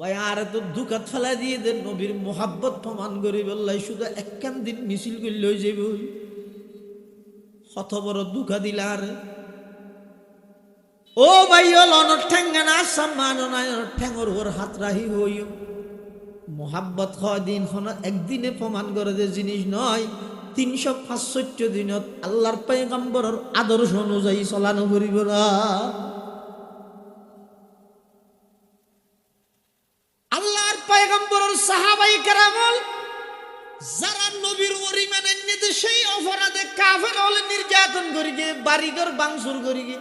ভাই আর তো দুকাত ফেলা দিয়ে দেন নবীর মোহাব্বত প্রমাণ করি বললাই শুধু একখান দিন মিছিল করলে হয়ে যাবে কত বড় দুঃখা দিলার ও ভাই অনর ঠেঙ্গানা সম্মান ঠেঙ্গর ওর হাত রাহি হইও মোহাব্বত হয় দিন হন একদিনে প্রমাণ করে যে জিনিস নয় 365 দিনত আল্লাহর পয়গম্বরের আদর্শ অনুযায়ী চলানো করিব না আল্লাহর পয়গম্বরের সাহাবাই কেরামল যারা নবীর ওরিমানের নির্দেশেই অপরাধে কাফের হলে নির্যাতন করি গে বাড়িঘর ভাঙচুর করি গে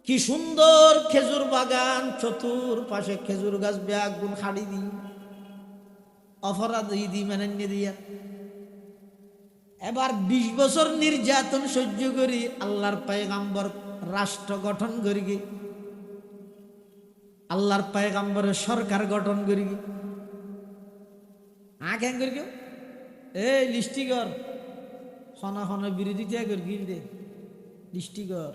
কি সুন্দর খেজুর বাগান চতুর পাশে খেজুর গাছ ব্যাগুন খাড়ি দি অপরাধ ইদি মানে দিয়া এবার 20 বছর নির্যাতন সহ্য করি আল্লাহর পয়গম্বর রাষ্ট্র গঠন করি গে আল্লাহর পয়গম্বরের সরকার গঠন করি গে কেন করি কেউ এই লিস্টিগর হনা হনা বিরোধিতা করি গিল দে লিস্টিগর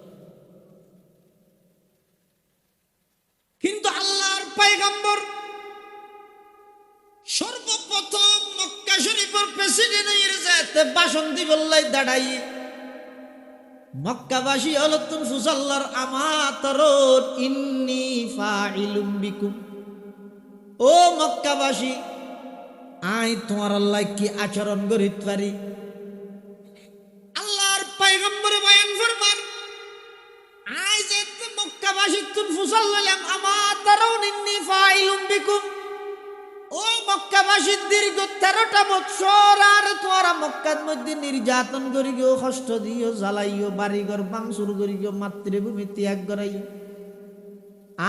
কিন্তু আল্লাহর পয়গম্বর সর্বপ্রথম মক্কা শরীফের প্রেসিডেন্ট এর যাতে ভাষণ দিবল্লাই দাঁড়াই মক্কাবাসী হলতুন ফুসাল্লার আমাতরুন ইন্নী ফাইলুম বিকুম ও মক্কাবাসী আই তোমার আল্লাহ কি আচরণ করিত পারি আল্লাহর পয়গম্বর বয়ান ফরমান আই যে মক্কাবাসী তুন ফুসাল্লাম আমাতরুন ইন্নী ফাইলুম বিকুম ও মক্কাবাসী দীর্ঘ 13টা বছর আর তোরা মক্কার মধ্যে নির্যাতন করি গো কষ্ট দিও জ্বালাইও বাড়িঘর ভাঙচুর করি গো মাতৃভূমি ত্যাগ করাইও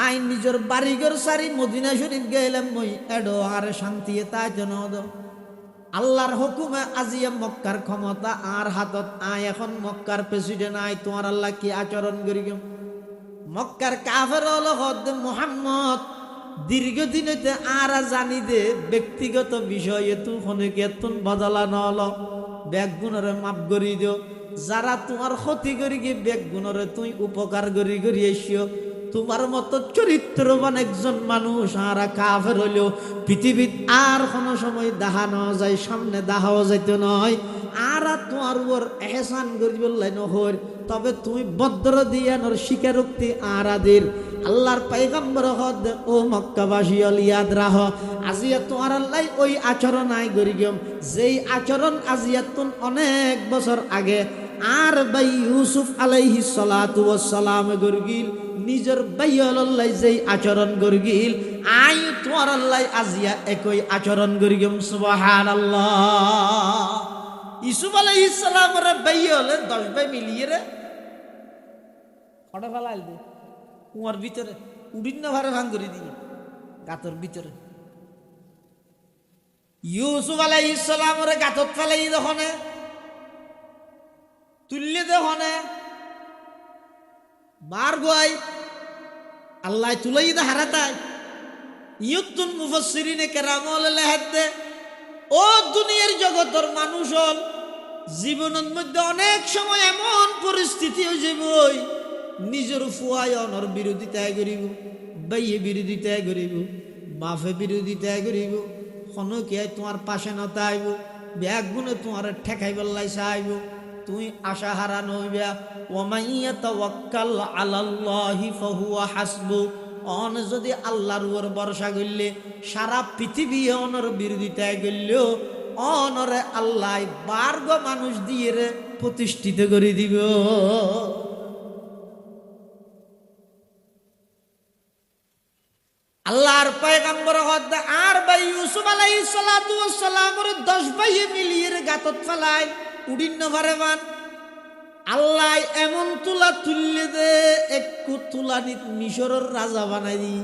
আই নিজের বাড়িঘর সারি মদিনা শরীফ গেলাম মই এডো আর শান্তি তাই জন আল্লাহর হুকুমে আজিয়া মক্কার ক্ষমতা আর হাতত আই এখন মক্কার প্রেসিডেন্ট আই তোমার আল্লাহ কি আচরণ করি গো মক্কার কাফের হলো হদ মুহাম্মদ দীর্ঘদিন হইতে আর জানি দে ব্যক্তিগত বিষয়ে তু হনেকে তুন বদলা নল ব্যাগ গুণরে মাপ করি দিও যারা তোমার ক্ষতি করি গিয়ে ব্যাগ গুণরে তুই উপকার করি করি এসিও তোমার মতো চরিত্রবান একজন মানুষ আর কাফের হইলেও পৃথিবীত আর কোনো সময় দেখা নেওয়া যায় সামনে দেখাও যাইতে নয় আর তোমার উপর এহসান করি বললাই নহর তবে তুমি বদ্র দিয়ানোর স্বীকারোক্তি আর আদির আল্লাহর পয়গম্বর হদ ও মক্কাবাসী ইয়াদ রাহ আজিয়া তোমার আল্লাহ ওই আচরণ আই করি গেম যেই আচরণ আজিয়া তুন অনেক বছর আগে আর ভাই ইউসুফ আলাইহিস সালাতু ওয়াস সালাম গরগিল নিজের ভাই আল্লাহ যেই আচরণ গরগিল আই তোমার আল্লাহ আজিয়া একই আচরণ করি গেম সুবহানাল্লাহ ইউসুফ আলাইহিস সালামের ভাই হলে 10 ভাই মিলিয়ে রে ফটো ফেলাইল দে কুয়ার ভিতরে উডিন্ন ভারে ভাঙ করে দিয়ে গাতর ভিতরে ইউসুফ আলাইহিস সালামের গাতত ফেলাই দখনে তুললে দখনে বার গোয়াই আল্লাহ তুলাই দা হারাতাই ইয়ুতুন মুফাসসিরিনে কেরামল লেহাতে ও দুনিয়ার জগতের মানুষ হল জীবনের মধ্যে অনেক সময় এমন পরিস্থিতি হয়ে যাবই নিজের ফুয়ায়নর বিরোধিতায় করিব বাইয়ে বিরোধিতায় করিব বাফে বিরোধিতায় করিব খনকে তোমার পাশে নতা আইব ব্যাগ গুনে তোমার ঠেকাই বেল্লাই চাইব তুই আশা হারানো হইবা ওমাইয়া তাওয়াক্কাল আলাল্লাহি ফাহুয়া হাসবু অন যদি আল্লাহর উপর ভরসা করলে সারা পৃথিবী অনর বিরোধিতায় করলেও অনরে আল্লাহ বার্গ মানুষ দিয়ে রে প্রতিষ্ঠিত করে দিব আল্লাহর পয়গম্বর হদ আর ভাই ইউসুফ আলাইহিস সালাতু ওয়াস সালামের 10 ভাইয়ে মিলিয়ে গাতত ফেলাই উডিন্ন ভারেমান আল্লাহ এমন তুলা তুললে দে একটু তুলানিত মিশরের রাজা বানাই দি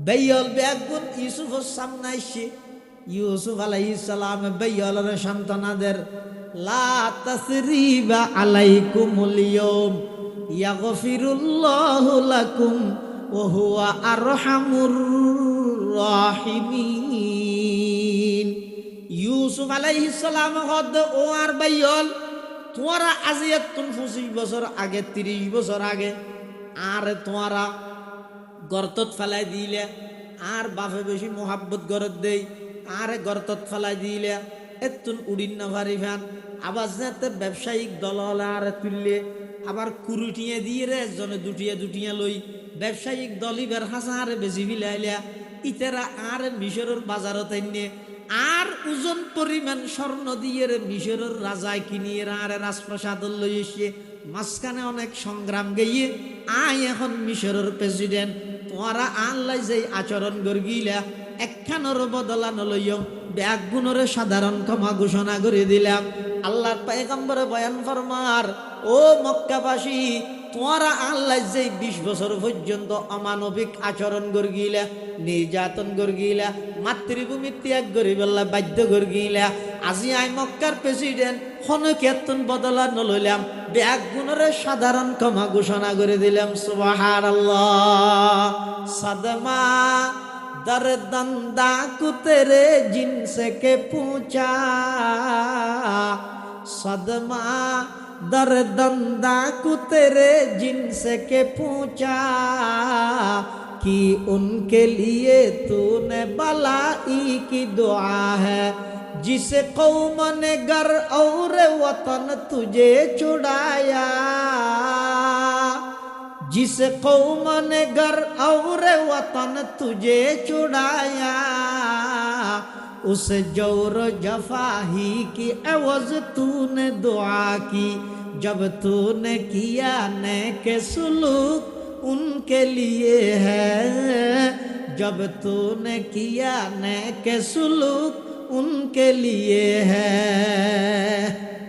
বেয়ল ব্যাগুন ইউসুফের সামনে এসে ইউসুফ আলাইহিস সালাম বেয়লের সন্তানাদের লা তাসরিবা আলাইকুমুল ইয়াউম ইয়াগফিরুল্লাহু লাকুম ওয়া হুয়া আরহামুর রাহিমিন ইউসুফ আলাইহিস সালাম হদ ও আর বাইল তোমরা আজিয়াত 25 বছর আগে 30 বছর আগে আর তোমরা গর্তত ফেলাই দিলে, আর বাপে বেশি মোহাব্বত গরত দেই, আরে গর্তত ফেলাই দিলে এতুন উড়িন না ভারি ফ্যান। আবার যাতে ব্যবসায়িক দল হলে আরে তুললে আবার কুরুটিয়ে দিয়ে রে একজনে দুটিয়া লই ব্যবসায়িক দলিবের হাসা আরে বেশি বিলাইলা ইতেরা আর মিশরের বাজারত এনে আর ওজন পরিমাণ স্বর্ণ দিয়ে রে মিশরের রাজায় কিনিয়ে আর রাজপ্রাসাদ লই এসে মাঝখানে অনেক সংগ্রাম গিয়ে আয় এখন মিশরের প্রেসিডেন্ট। তোরা আল্লাহ যে আচরণ গর্গিলা একখানোর বদলা নলইম ব্যাগ গুণরে সাধারণ ক্ষমা ঘোষণা করে দিলাম। আল্লাহর পয়গম্বরে বয়ান ফরমার, ও মক্কাবাসী, তোরা আল্লাহ যে 20 বছর পর্যন্ত অমানবিক আচরণ গর্গিলা, নির্যাতন গর্গিলা, মাতৃভূমি ত্যাগ করি বললা বাধ্য গর্গিলা, আজি আই মক্কার প্রেসিডেন্ট হনকেতন বদলা নলইলাম ব্যাগ গুণরে সাধারণ ক্ষমা ঘোষণা করে দিলাম। সুবহানাল্লাহ। সাদমা दर्दंदा को तेरे जिनसे के पूछा, सदमा दर्दंदा को तेरे जिनसे के पूछा, कि उनके लिए तूने बलाई की दुआ है, जिसे कौम ने घर और वतन तुझे छुड़ाया, जिस कौम ने घर और वतन तुझे छुड़ाया, उस जोर जफाही की एवज तूने दुआ की, जब तूने किया नेक सुलूक उनके लिए है, जब तूने किया नेक सुलूक उनके लिए है।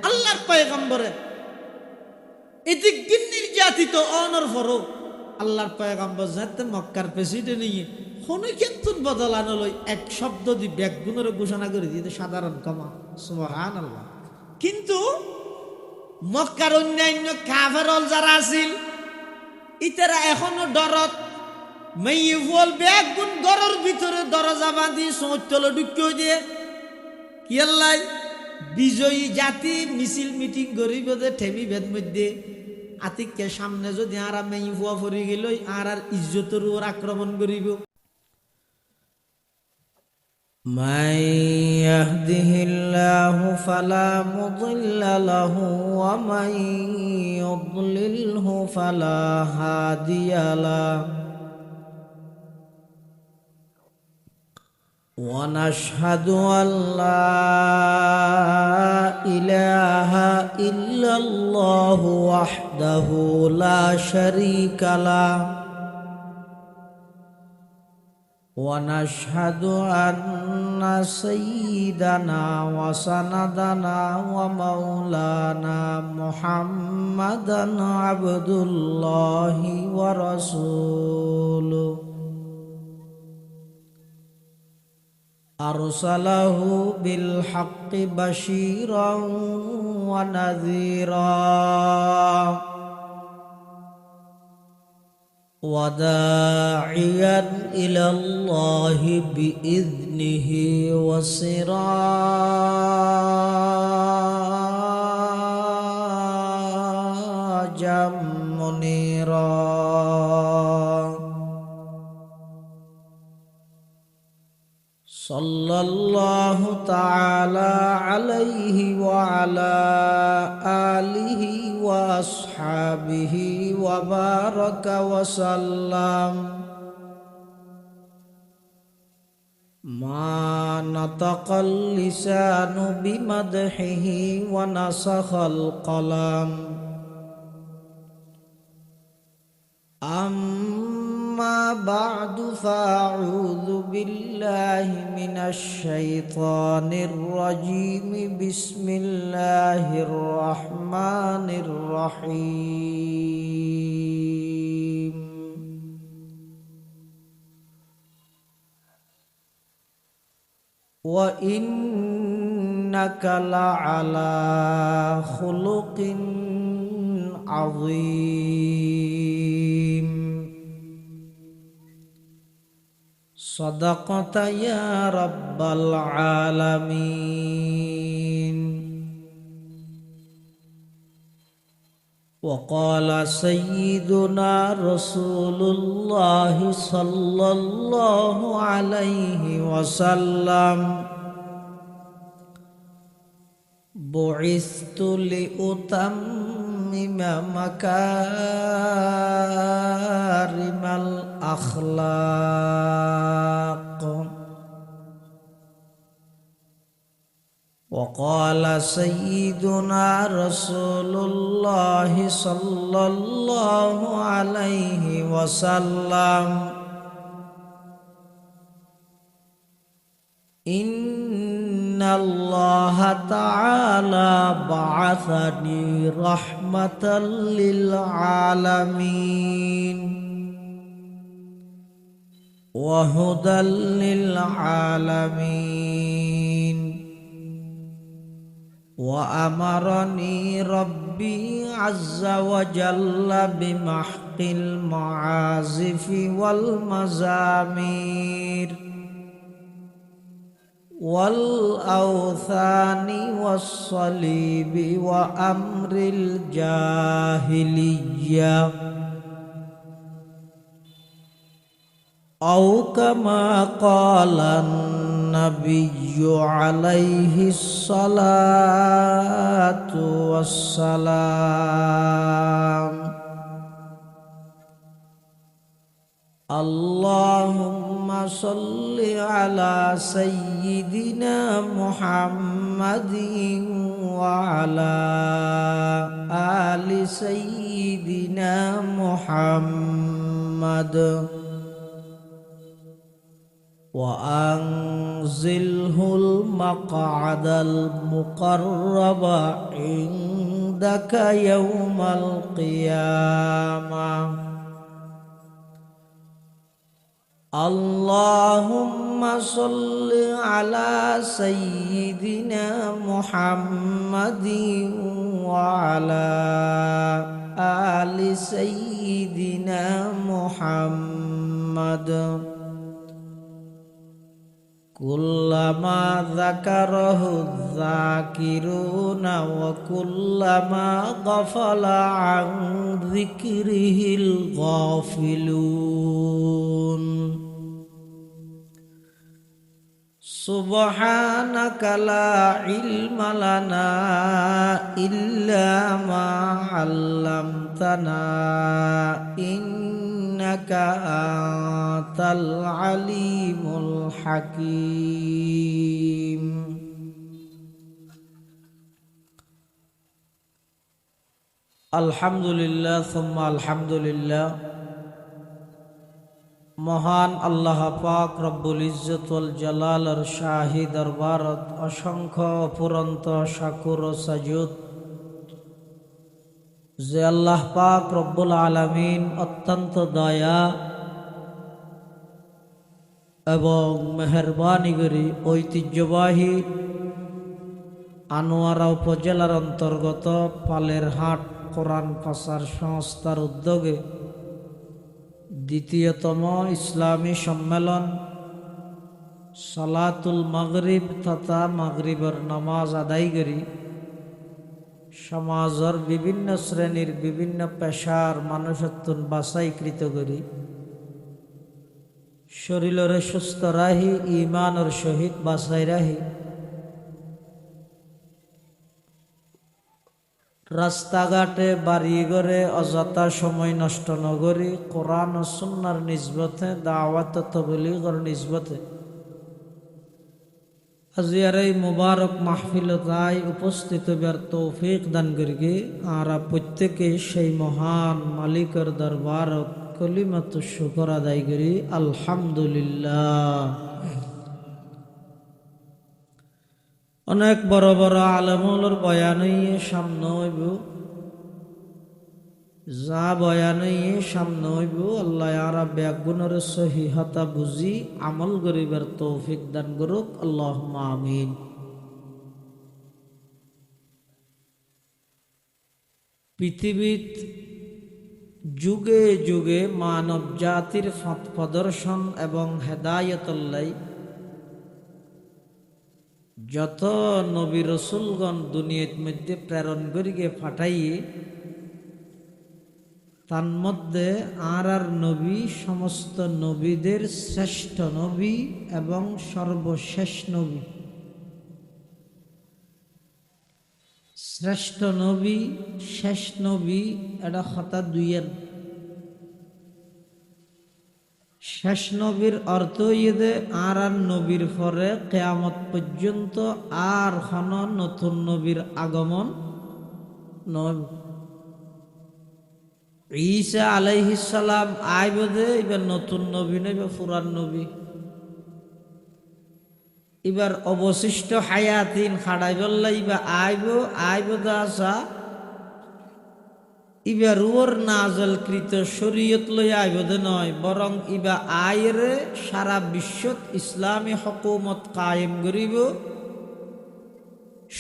अल्लाहर पैगंबर এদিক নির্যাতিত অনর ফরো আল্লাহর পয়গম্বর যাতে মক্কার প্রেসিডেন্ট নিয়ে কোনো কিন্তু বদলানো লই এক শব্দ দি ব্যাগুনের ঘোষণা করে দিতে সাধারণ ক্ষমা। সুবহানাল্লাহ। কিন্তু মক্কার অন্যান্য কাফেরল যারা আছিল ইতারা এখনো ডরত মেইফল ব্যাগুন ঘরের ভিতরে দরজা বাঁধি সোঁচল ঢুকিয়ে দিয়ে কি আল্লাহ বিজয়ী জাতি মিছিল মিটিং গরিব ঠেমি ভেদ মধ্যে আতিককে সামনে যদি আর আমি ফুয়া ফরি গেল আর ইজ্জতের ওর আক্রমণ করিব। من يهده الله فلا مضل له ومن يضلله فلا هادي له ونشهد أن لا إله إلا الله وحده لا شريك له ونشهد أن سيدنا وسندنا ومولانا محمدا عبد الله ورسوله أرسله بالحق بشيرا ونذيرا وداعيا إلى الله بإذنه وسراجا منيرا صلى الله تعالى عليه وعلى آله وأصحابه وبارك وسلم ما نطق اللسان بمدحه ونسخ القلم أما بعد فأعوذ بالله من الشيطان الرجيم بسم الله الرحمن الرحيم وإنك لعلى خلق عظيم صدقت يا رب العالمين وقال سيدنا رسول الله صلى الله عليه وسلم بعثت لأتمم مكارم الأخلاق. وقال سيدنا رسول الله صلى الله عليه وسلم إن الله تعالى بعثني رحمة للعالمين وهدى للعالمين، وأمرني ربي عز وجل بمحق المعازف والمزامير والأوثان والصليب وأمر الجاهلية، أو كما قال النبي عليه الصلاة والسلام. اللهم صل على سيدنا محمد وعلى آل سيدنا محمد، وأنزله المقعد المقرب عندك يوم القيامة. اللهم صل على سيدنا محمد وعلى آل سيدنا محمد كلما ذكره الذاكرون وكلما غفل عن ذكره الغافلون. سبحانك لا علم لنا إلا ما علمتنا إنك أنت العليم الحكيم. الحمد لله ثم الحمد لله। মহান আল্লাহ পাক রব্বুল ইজ্জত ওয়াল জালালের শাহী দরবারত অসংখ্য অপুরন্ত শাকুর ও সাজুদ যে আল্লাহ পাক রব্বুল আলামিন অত্যন্ত দয়া এবং মেহেরবানি করে ঐতিহ্যবাহী আনোয়ারা উপজেলার অন্তর্গত পালেরহাট কোরআন প্রচার সংস্থার উদ্যোগে দ্বিতীয়তম ইসলামী সম্মেলন সালাতুল মাগরিব তথা মাগরিবের নামাজ আদায় করি সমাজের বিভিন্ন শ্রেণীর বিভিন্ন পেশার মানুষত্বন বাছাইকৃত করি শরীরের সুস্থ রাহি ইমানের সহিত বাছাই রাহি রাস্তাঘাটে বাড়ি ঘরে অযথা সময় নষ্ট নগরী কোরআন ও সুন্নাহর নিসবতে দাওয়াত তাবলীগের নিসবতে আজিয়ার এই মুবারক মাহফিলতায় উপস্থিত হবার তৌফিক দান করি আর প্রত্যেকে সেই মহান মালিকের দরবারত কলিমাত শুকর আদায় করি আলহামদুলিল্লাহ। অনেক বড় বড় আলেমুলের বয়ানই সামনে হইব যা বয়ানই সামনে হইব আল্লাহ আর ব্যাগুণের সহিহতা বুঝি আমল গরিবের তৌফিক দান করুক আল্লাহুম্মা আমিন। পৃথিবীত যুগে যুগে মানব জাতির পথ প্রদর্শন এবং হেদায়েতুল্লাহ যত নবী রসুলগণ দুনিয়ার মধ্যে প্রেরণ করিয়ে পাঠাইয়ে তার মধ্যে আর নবী সমস্ত নবীদের শ্রেষ্ঠ নবী এবং সর্বশেষ নবী। শ্রেষ্ঠ নবী শেষ নবী এটা কথা দুইয়ের। শেষ নবীর অর্থ ইয়ে আর নবীর পরে কিয়ামত পর্যন্ত আর কোন নতুন নবীর আগমন নয়। ঈসা আলাইহিস সালাম আইবদে এবার নতুন নবী নয়, এবার পুরান নবী। এবার অবশিষ্ট হায়াতিন খাড়াই বললে ইবা আইবদা আসা ইবা রুয়ার নাজল কৃত শরীয়ত লই আইবদে নয়, বরং ইবা আয়রে সারা বিশ্বত ইসলামী হুকুমত কায়েম করিব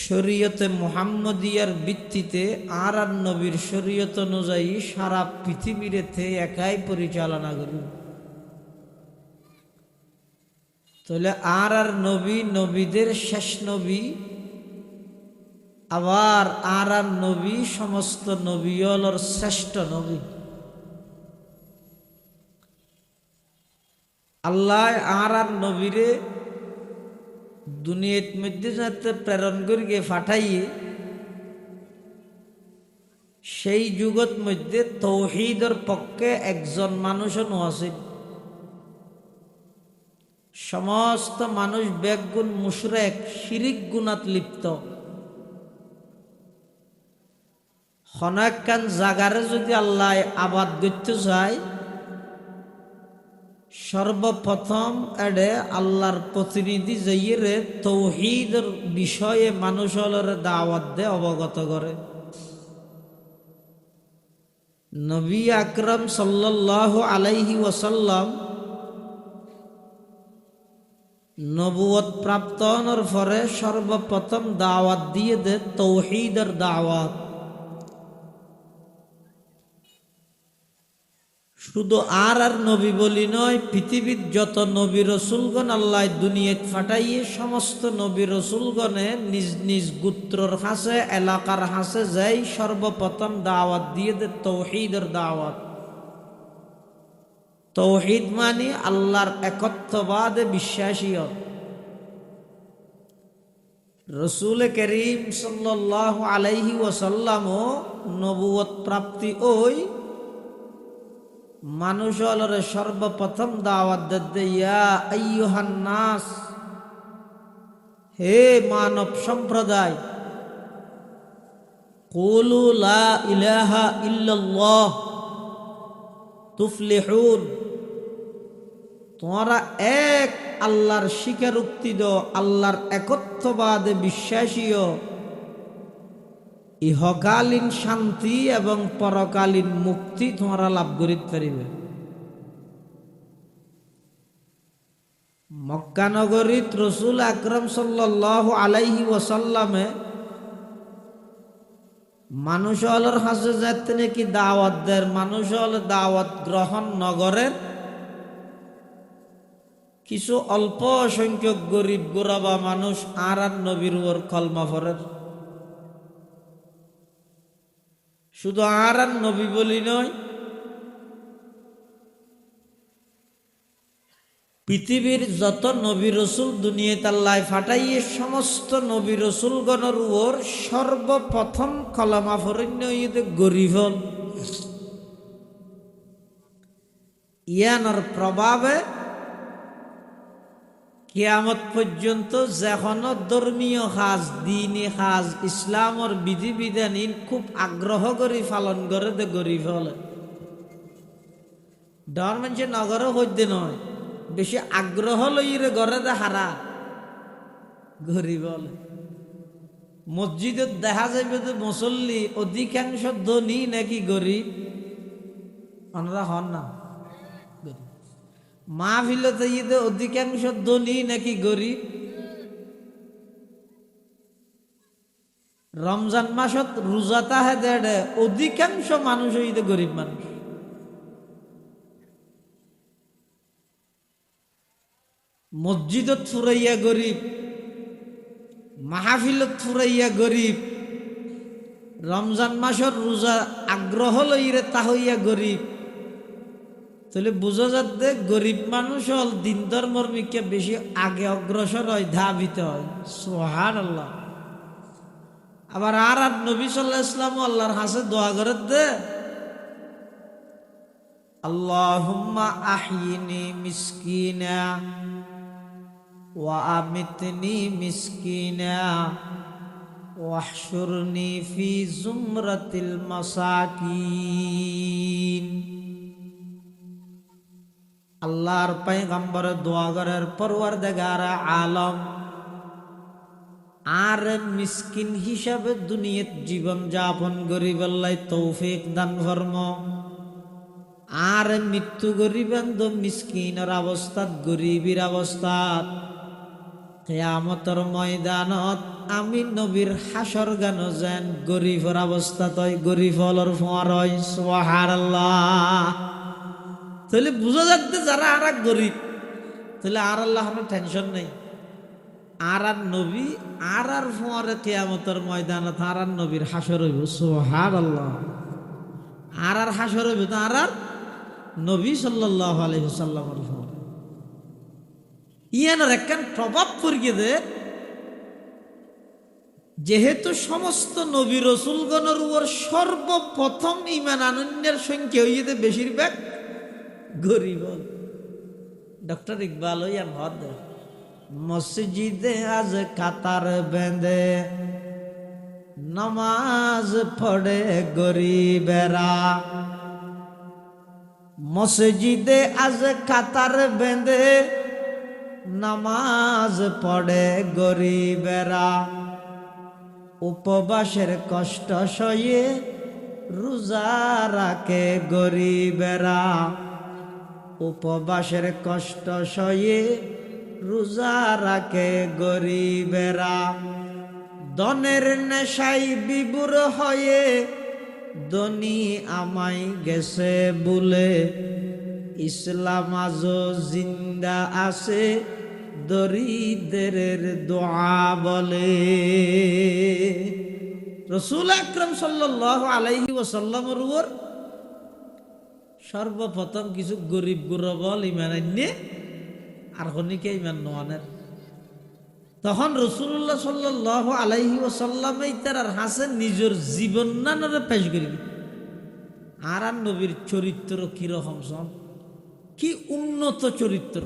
শরীয়তে মুহাম্মদিয়ার ভিত্তিতে। আর নবীর শরীয়ত অনুযায়ী সারা পৃথিবীতে একাই পরিচালনা করিব। তাহলে আর নবী নবীদের শেষ নবী, আবার আর নবী সমস্ত নবীর শ্রেষ্ঠ নবী। আল্লাহ আর নবীরে দুনিয়ার মধ্যে যাতে প্রেরণ করিয়ে পাঠাইয়ে সেই যুগত মধ্যে তৌহিদের পক্ষে একজন মানুষও আছে। সমস্ত মানুষ বেগুন মুশরিক শিরিক গুনাত লিপ্ত। হনাকান জাগারে যদি আল্লাহ আবাদ করতে যায়, সর্বপ্রথম এডে আল্লাহর প্রতিনিধি যাইয়ে তৌহিদের বিষয়ে মানুষের দাওয়াত দে অবগত করে। নবী আকরাম সাল্লাল্লাহু আলাইহি ওয়াসাল্লাম নবুয়ত প্রাপ্ত হওয়ার পরে সর্বপ্রথম দাওয়াত দিয়ে দে তৌহিদের দাওয়াত। শুধু আর নবী বলি নয়, পৃথিবীর যত নবী রসুলগণ আল্লাহ দুনিয়াত ফাটাইয়ে সমস্ত নবী রসুলগণে নিজ নিজ গোত্রর হাসে এলাকার হাসে যাই সর্বপ্রথম দাওয়াত দিয়ে দে তৌহিদের দাওয়াত। তৌহিদ মানে আল্লাহর একত্ববাদে বিশ্বাসী। রসুল করিম সাল্লাল্লাহু আলাইহি ওয়াসাল্লামও নবুয়ত প্রাপ্তি ওই মানুষের সর্বপ্রথম দাওয়াত দে, ইয়া আইয়ুহান নাস, হে মানব সম্প্রদায়, কুলু লা ইলাহা ইল্লাল্লাহ তুফলিহুন, তোমরা এক আল্লাহর স্বীকারোক্তি দাও, আল্লাহর একত্ববাদে বিশ্বাসীও, ইহকালীন শান্তি এবং পরকালীন মুক্তি তোমরা লাভ করিতে পারিবে। মক্কা নগরীত রসুল আকরাম সাল্লাল্লাহু আলাইহি ওয়াসাল্লামে মানুষের হাসে যাতে নাকি দাওয়াত দেয়, মানুষের দাওয়াত গ্রহণ নগরের কিছু অল্প সংখ্যক গরিব গোরাবা মানুষ আর নবীর ওর কলমা পড়ের। শুধু আর নবী বলি নয়, পৃথিবীর যত নবী রসুল দুনিয়াতে আল্লাহ ফাটাইয়ে সমস্ত নবী রসুলগণের ওর সর্বপ্রথম কলমা ফরণ্য গরিব হল। ইয়ানোর প্রভাবে কিয়ামত পর্যন্ত যখন ধর্মীয় কাজ, দিনী কাজ, ইসলামর বিধি বিধানী খুব আগ্রহ করে পালন করে দে গরিব হলে। ডর মানুষ নগরও হইতে নয়, বেশি আগ্রহ লইরে ঘরে দে হারা গরিব হলে। মসজিদত দেখা যাবে যে মুসল্লি অধিকাংশ ধনী নাকি গরিব, আমরা হন না। মাহফিলতে ঈদে অধিকাংশ ধনী নাকি গরিব। রমজান মাসত রোজা তাহে দেড়ে অধিকাংশ মানুষ ঈদে গরিব মানুষ। মসজিদত ফুরাইয়া গরিব, মাহফিলত ফুরাইয়া গরিব, রমজান মাসের রোজা আগ্রহ লইরে তাহইয়া গরিব, তাহলে বোঝা যাচ্ছে গরিব মানুষ হল দিন ধর্মর মিকে বেশি আগে অগ্রসর হয়, ধাবিত হয়। সুবহানাল্লাহ। আবার আর নবী সাল্লাল্লাহু আলাইহি ওয়াসাল্লাম আল্লাহর হাসে দোয়া করে দে, আল্লাহুম্মা আহিনি মিসকিনা ওয়া আমিতনি মিসকিনা ওয়াহশুরনি ফি জুমরাতিল মাসাকিন। আল্লাহর পয়গম্বর দোয়া করার পরওয়ারদিগার আলম আর মিসকিন হিসাবে দুনিয়াত জীবন যাপন করিব আল্লাহ তৌফিক দান ফরম। আর মৃত্যু গরিবেন তো মিসকিনের অবস্থাত, গরিবের অবস্থাত কিয়ামতের ময়দানত আমি নবীর হাসর গান যেন গরিবের অবস্থা তয় গরিব হলর ফোয়ার হয়। সুবহানাল্লাহ। তাহলে বুঝা যাচ্ছে যারা আর গরিব, তাহলে আর আল্লাহ টেনশন নেই। আর নবী আর ফোয়ারে কিয়ামতের ময়দানত আর নবীর হাসর হইব। সুবহানাল্লাহ। আর হাসর হইব তো আর নবী সাল্লাল্লাহু আলাইহি ওয়াসাল্লামের ফোয়ারে। ইয়ানোর একখান প্রভাব পড়িয়ে দে, যেহেতু সমস্ত নবী রসুলগণের উপর সর্বপ্রথম ইমান আনন্দের সংখ্যা হইতে বেশিরভাগ গরিব। ডক্টর ইকবাল ইয়ান হদ মসজিদে আজ কাতার বেঁধে নামাজ পড়ে গরিবেরা, মসজিদে আজ কাতার বেঁধে নামাজ পড়ে গরিবেরা, উপবাসের কষ্ট সয়ে রোজা রাখে গরিবেরা, উপবাসের কষ্ট সয়ে রোজা রাখে গরিবেরা, ধনের নেশাই বিভোর হয়ে ধনী আমায় গেছে বলে, ইসলাম আজও জিন্দা আছে দরিদ্রের দোয়া বলে। রাসূল আকরাম সাল্লাল্লাহু আলাইহি ওয়াসাল্লামের উপর সর্বপ্রথম কিছু গরিব গুরবল ইমান আনে আর হনিকে ইমান নোয়ানের। তখন রাসূলুল্লাহ সাল্লাল্লাহু আলাইহি ওয়াসাল্লাম তার হাসেন নিজের জীবন নানরে পেশ করি। আর নবীর চরিত্র কিরকম সন, কি উন্নত চরিত্র,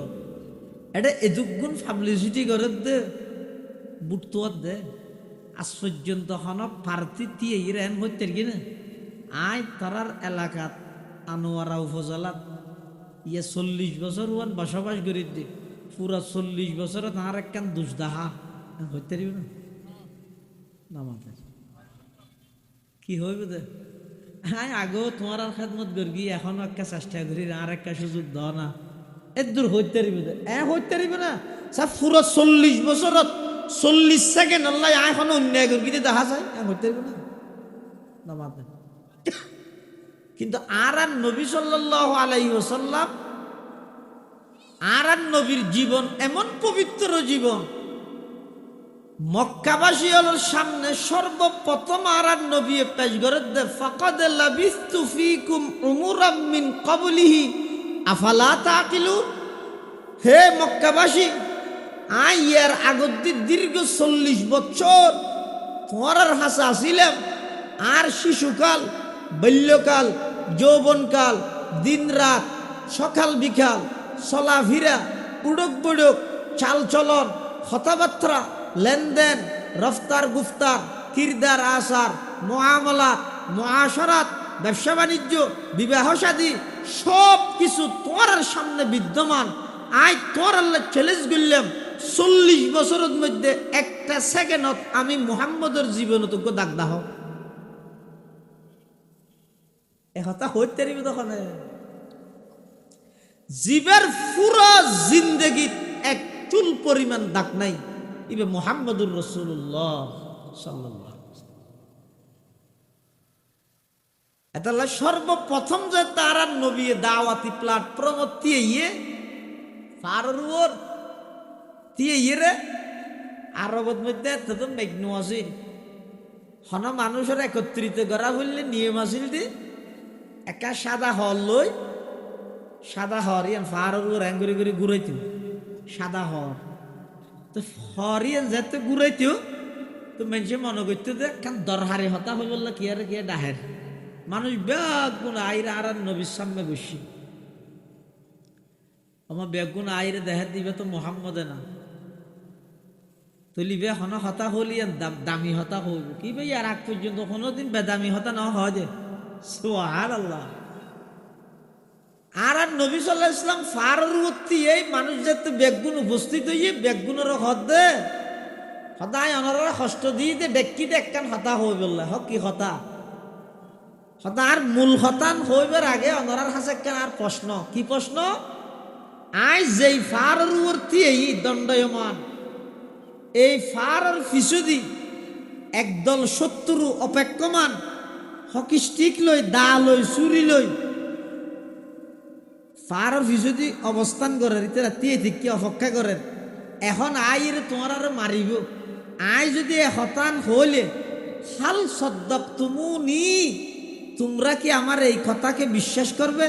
এটা এদুগুণ পাবলিসিটি করে দে বুটতুয়ার দে। আজ পর্যন্ত হন পার্থী দিয়ে ইরান হইতে কিনা আয় তারার এলাকাত আনোয়ারা উপজেলাত ইয়ে 40 বছর ওয়ান বসবাস করি দি, পুরা 40 বছরে তাহার একখান দুষ্দাহা হইতে না নামাতে কি হইবে দে। হ্যাঁ আগেও তোমার আর খেদমত করি, এখনো একটা চেষ্টা করি আর একটা সুযোগ দাও না, এর দূর হইতে পারিবে দে। হইতে পারিবে না সব পুরো 40 বছরত 40 সেকেন্ড আল্লাহ এখনো অন্যায় করি দেখা যায়, হইতে পারিবে না নামাতে। কিন্তু আর নবী সাল্লাল্লাহু আলাইহি ওয়াসাল্লাম আর নবীর জীবন এমন পবিত্র জীবন, মক্কাবাসী হলোর সামনে সর্বপ্রথম আর নবী পেশ করে দে, ফাকাদ লাবিস্তু ফীকুম উমুরাম মিন ক্বাবলিহি আফালা তাকিলুন। হে মক্কাবাসী, আই এর আগত দীর্ঘ 40 বছর তোমার হাসা আসিলাম, আর শিশুকাল, বাল্যকাল, যৌবনকাল, দিন রাত, সকাল বিকাল, চলাফেরা, উড়ক বড়ক, চাল চলন, কথাবার্তা, লেনদেন, রফতার গুফতার, কিরদার আসার, মুআমালাত, মুআশারাত, ব্যবসা বাণিজ্য, বিবাহ শাদী সব কিছু তোমার সামনে বিদ্যমান। আই তোর আল্লাহ চ্যালেঞ্জ করলাম 40 বছরের মধ্যে একটা সেকেন্ডত আমি মুহাম্মদের জীবনতজ্ঞ দাগ দাহ একথা হইতে পারিবে। তখন জীবের পুরো জিন্দগিত এক চুল পরিমাণ দাগ নাই, ইবে মুহাম্মদুর রাসূলুল্লাহ সাল্লাল্লাহু আলাইহি ওয়াসাল্লাম। এটা সর্বপ্রথম যে তারা নবী দাওয়াতি প্ল্যাটফর্ম দিয়ে ফারুর দিয়ে রে আরবত মধ্যে তো মেঘনু আছে হন মানুষের একত্রিত করা বললে নিয়ম আছিল দি একা সাদা হর লই সাদা হর ইয়ান ফার র্যাং করে করে ঘুরাইতো সাদা হর তো হর ইয়ান যেতে ঘুরাইতো তো মানুষে মনে করতো যে কান দরহারে হতা হয়ে বললো কি আর কি ডাহের মানুষ বেগুন আইরে আর নবীর সামনে বসি আমার বেগুন আইরে দেখার দিবে তো মোহাম্মদে না তুলিবে হন হতা হলি দামি হতা হইব কি ভাই আর আগ পর্যন্ত কোনোদিন বেদামি হতা না হয় যে সুবহানাল্লাহ আর নবী সাল্লাল্লাহু আলাইহি ওয়াসাল্লাম ফারুতি এই মানুষ যাতে বেগুন উপস্থিত হইয়ে বেগুনের হদে সদায় অনরা কষ্ট দিয়ে ডেকি ডেকান হতা হই বললে হ কি হতা হতা আর মূল হতান হইবার আগে অনরার হাসে কেন আর প্রশ্ন কি প্রশ্ন আই যেই ফারুতি এই দণ্ডয়মান এই ফারার ফিসুদি একদল শত্রু অপেক্ষমান হকি স্টিক লই দা লই চুরি লই ফারার ফিসুদি অবস্থান করে রিতে রাতি থেকে অপেক্ষা করেন এখন আইর তোমার আর মারিব আই যদি হতান হইলে হাল সদ্দক তুমুনি তোমরা কি আমার এই কথাকে বিশ্বাস করবে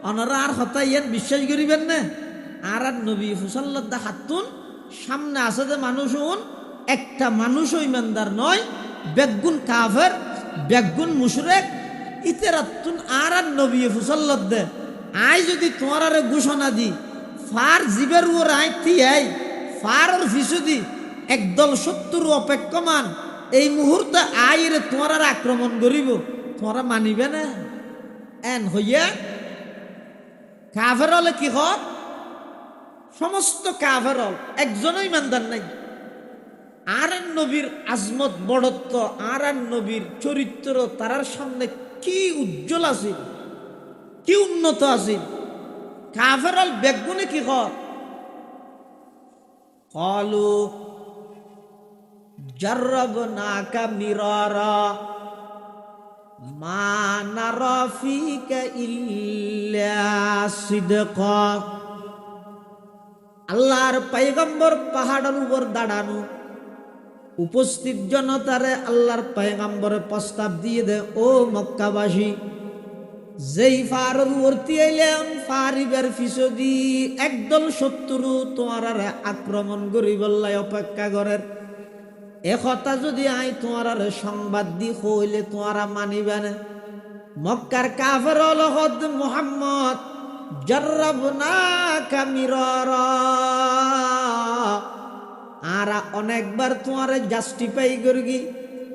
অনরা আর হতা ইয়ান বিশ্বাস করিবেন না আর নবী হুসাল্লাহ হাতুন সামনে আছে যে মানুষ একটা মানুষও ইমানদার নয় বেগুন কাফের বেগুন মুশরিক ইতেরাতুন আর নবী ফুসাল্লাত দে আই যদি তোমার আরে ঘোষণা দি ফার জিবের ওর আইতি আই ফারর ফিসুদি একদল শত্রু অপেক্ষমান এই মুহূর্তে আইরে তোমার আর আক্রমণ করিব তোমরা মানিবে না এন হইয়া কাফের হলে কি হয় সমস্ত কাফের একজনও ইমানদার নাই আর নবীর আজমত বড়ত্ব আর নবীর চরিত্র তারার সামনে কি উজ্জ্বল আছে কি উন্নত আছে কাফের বেগুনে কি হয় ক্বালু জাররাবনাকা মিরারা মা নারা ফিকা ইল্লা সিদকা আল্লাহর পয়গম্বর পাহাড়ের উপর দাঁড়ানো উপস্থিত জনতারে আল্লাহর পয়গম্বর প্রস্তাব দিয়ে দে ও মক্কাবাসী যেই ফারুর উর্তি আইলাম ফারিবের ফিসদি একদল শত্রু তোমার আক্রমণ করি বললাই অপেক্ষা করেন এ কথা যদি আই তোমার সংবাদ দি হইলে তোমারা মানিবে না মক্কার কাফের হদ মুহাম্মদ জাররাবনাকা মিরারা আরা অনেকবার তোমারে জাস্টিফাই করগি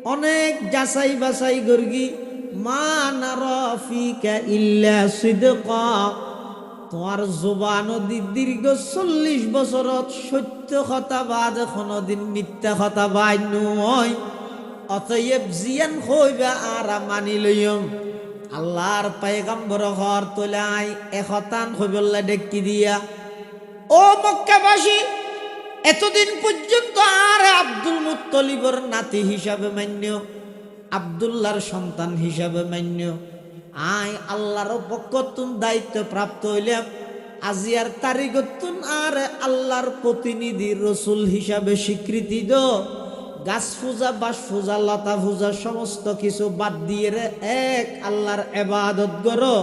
অনেক যাচাই বাছাই করগি মা নারা ফিকা ইল্লা সিদকা তোমার জবান দীর্ঘ 40 বছরত সত্য কথা বাদ কোনদিন মিথ্যা কথা বাই নয় অতএব জিয়ান হইবা আর মানি লইম আল্লাহর পয়গম্বর ঘর তোলাই একতান হইবল্লা ডেকি দিয়া ও মক্কাবাসী এতদিন পর্যন্ত আর আব্দুল মুত্তলিবর নাতি হিসাবে মান্য আব্দুল্লাহর সন্তান হিসাবে মান্য আই আল্লাহর পক্ষতুন দায়িত্ব প্রাপ্ত হইলাম আজিয়ার তারিখতুন আর আল্লাহর প্রতিনিধি রসুল হিসাবে স্বীকৃতি দো গাছ পূজা বাস পূজা লতা পূজা সমস্ত কিছু বাদ দিয়ে রে এক আল্লাহর ইবাদত করো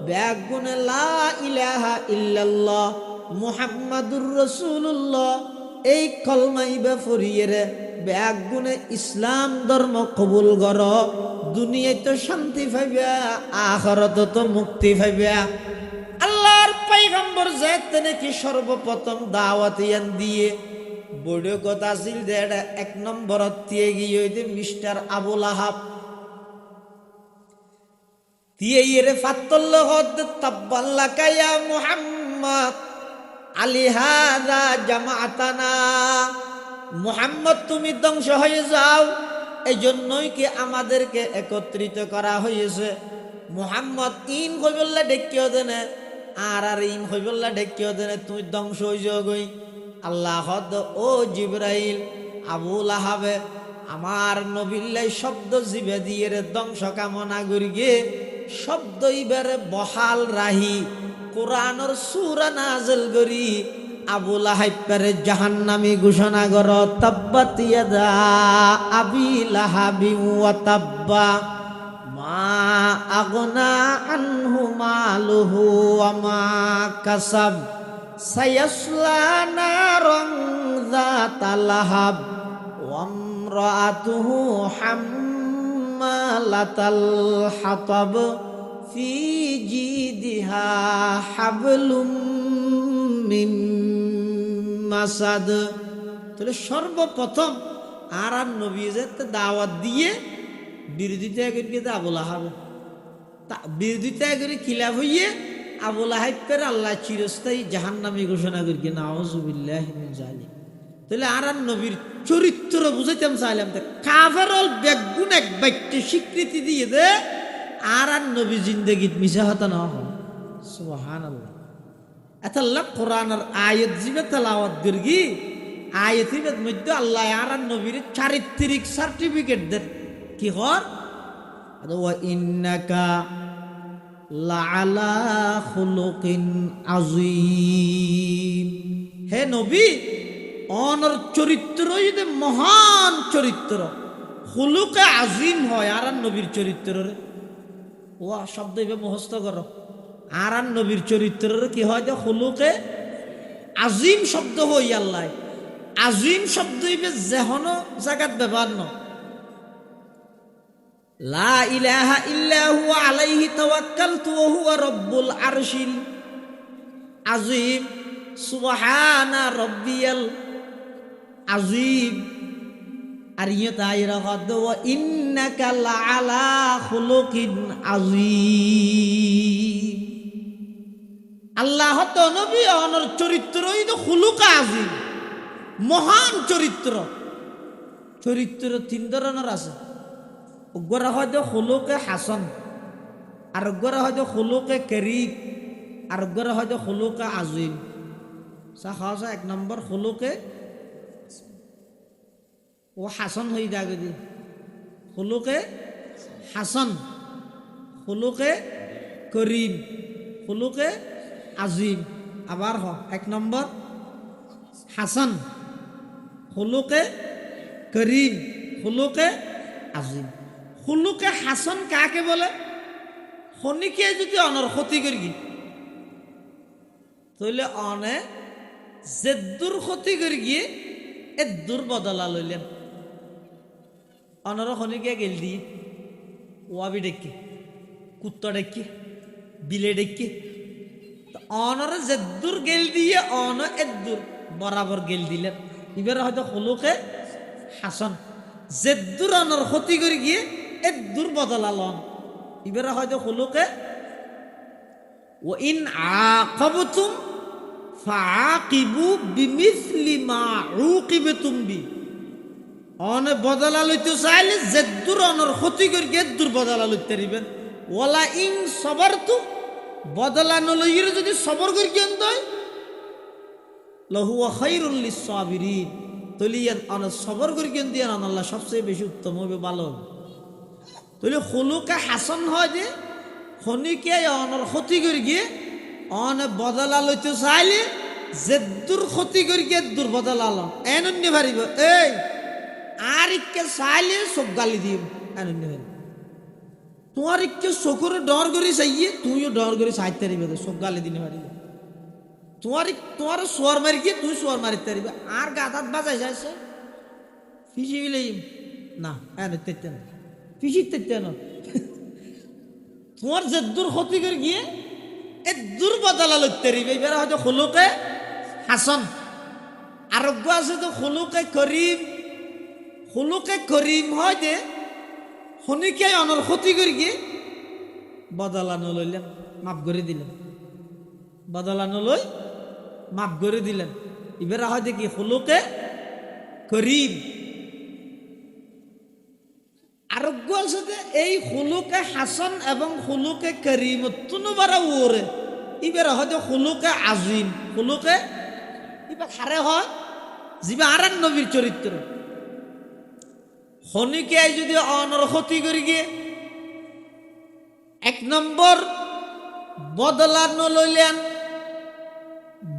বেগুনে লা ইলাহা ইল্লাল্লাহ মুহাম্মাদুর রাসূলুল্লাহ এই কলমাইবা ফরিয়ে রে বেগুনে ইসলাম ধর্ম কবুল করো দুনিয়ায় তো শান্তি পাইবা আখিরাতে তো মুক্তি পাইবা আল্লাহর পয়গম্বর যেতে নাকি সর্বপ্রথম দাওয়াত ইয়ান দিয়ে বড় কথা ছিল যে এটা 1 নম্বর দিয়ে গিয়ে মিস্টার আবুল আহাব দিয়ে এর ফাত্তুল্লাহ তাব্বাল্লাকা ইয়া মুহাম্মদ আলি হাযা জামাআতানা মুহাম্মদ তুমি ধ্বংস হয়ে যাও এই জন্যই কি আমাদেরকে একত্রিত করা হয়েছে মুহাম্মদ ইন কইবল্লা ডেকিও দেনে আর ইন কইবল্লা ডেকিও দেনে তুই ধ্বংস হয়ে যাও গই আল্লাহ ও জিবরাইল আবুল আহাবে আমার নবিল্লাই শব্দ জিবে দিয়ে ধ্বংস কামনা করি গে শব্দ ইবারে বহাল রাহি কোরআনের সূরা নাযিল করি আবু লাহাবের জাহান্নামী ঘোষণা কর, তাব্বাত ইয়াদা আবি লাহাবি ওয়া তাব্বা মা আগনা আনহু মালুহু ওয়া মা কাসাব সায়াসলা নারান যাতা লাহাব ওয়া ইমরাতুহু হাম্মালাতাল হাতাব ফি জিদিহা হাবলুম মিন মাসাদ। তাহলে সর্বপ্রথম আর নবী যে দাওয়াত দিয়ে বিরোধিতা করিয়ে আবু লাহাব, বিরোধিতা করে খিলাফ হইয়ে আবু লাহাবের আল্লাহ চিরস্থায়ী জাহান্নামী ঘোষণা করি, নাউযুবিল্লাহি মিন যালিক। তাহলে আর নবীর চরিত্র বুঝাইতাম চাইলাম, কাফেরল বেগুন এক বাক্য স্বীকৃতি দিয়ে দে আর নবী জিন্দগিত মিশা হতা না হয়। সুবহানাল্লাহ। এতাল্লাহ কোরআনের আয়াত জিবে তেলাওয়াত করি, আয়াতের মধ্যে আল্লাহ আর নবীর চারিত্রিক সার্টিফিকেট দেন। কি হর? ওয়া ইন্নাকা লাআলা খুলুকিন আযীম। হে নবী, অনর চরিত্র যদি মহান চরিত্র, খুলুকে আজিম হয় আর নবীর চরিত্র রে ও শব্দ এবে মুখস্থ করো। আর নবীর চরিত্র কি হয় যে খুলুকে আজিম শব্দ হই আল্লাহ। আজিম শব্দ ইবে যেহন জায়গাত ব্যবহার ন। লা ইলাহা ইল্লা হুয়া আলাইহি তাওয়াক্কালতু ওয়া হুয়া রাব্বুল আরশিল আজিম। সুবহানা রাব্বিয়াল আজিম। আর ইয়ে তাই রাখদ ওয়া ইন্নাকা লাআলা খুলুকিন আযীম। আল্লাহ তো নবী অনর চরিত্রই তো খুলুক আজিম, মহান চরিত্র। চরিত্র তিন ধরনের আছে। ওগরা হয়তো খুলুকে হাসান, আর ওগরা হয়তো খুলুকে করিম, আর ওগরা হয়তো খুলুকে আজিম। সাহসা এক নম্বর খুলুকে ও হাসান হয়ে যাবে দি খুলুকে হাসান, খুলুকে করিম, খুলুকে আজিম। আবার এক নম্বর হাসান, খুলুকে করিম, খুলুকে আজিম। খুলুকে হাসান কাকে বলে? খনিকে যদি অনর ক্ষতি করি তাহলে অনে জেদ্দুর ক্ষতি করে গিয়ে এদ্দুর বদলা লইলেন। অনর খনিকে গেল দিয়ে ওয়াবি ডেকে, কুত্তা ডেকে, বিলে ডেকে, অনর জেদ্দুর গেল দিয়ে অন এদ্দুর বরাবর গেল দিলেন। এবার হয়তো খুলুকে হাসান, জেদ্দুর অনর ক্ষতি করে গিয়ে এদ্দুর বদলা লন। এবার হয়তো খুলুকে ও ইন আকাবতুম ফাআকিবু বিমিসলি মা উকিবতুম বি। অনে বদলা লইতে চাইলে জেদ্দুর অনর ক্ষতি করে এদ্দুর বদলা লইতে পারিবেন। ওয়ালা ইন সবারতু, বদলা নলইরে যদি সবর করি কেন দয় লহুয়া খায়রুল লিস-সাবিরিন। তলিয়ান অন সবর করি কেন দিয়ে আল্লাহ সবচেয়ে বেশি উত্তম হবে, ভালো হবে। তাহলে খুলুকে হাসান হয় যে খনিকে অনর ক্ষতি করে গিয়ে অনে বদলা লইতে চাইলে জেদ্দুর ক্ষতি করে গিয়ে এদ্দুর বদলা লন। এনন্য ভারিব এই আর ইকে চাইলে চোখ গালি দিম। এনন্য ভারি তোমার ইকে চকুরে ডর করে চাইয়ে তুইও ডর করে চাইতে পারিবে, চোখ গালি দিনে পারিব। তোমার সোয়ার মারি গিয়ে তুই সোয়ার মারিতে পারিবে। আর গাদাত বাজাই যাইছে ফিসি বিলেইম না, এনে তেতে না, ফিসি তেতে না। তোমার জেদ্দুর ক্ষতি করে গিয়ে এদ্দুর বদলা লইতে পারিবে। এবার হয়তো খুলুকে হাসান। আরোগ্য আছে তো খুলুকে করিম। খুলুকে করিম হয় যে খনিকে অনর ক্ষতি করে গিয়ে বদলা নলইলেন, মাফ করে দিলেন। বদলা নলই মাফ করে দিলেন। এবার হয়তো কি খুলুকে করিম। আরোগ্য আছে যে এই খুলুকে হাসান এবং খুলুকে করিম তুনুবারা ওরে। এবার হয়তো খুলুকে আজিম, খুলুকে এবার হারে হয় যিবা আর নবীর চরিত্র। খনিকে যদি অনর ক্ষতি করে গিয়ে এক নম্বর বদলা নলইলেন,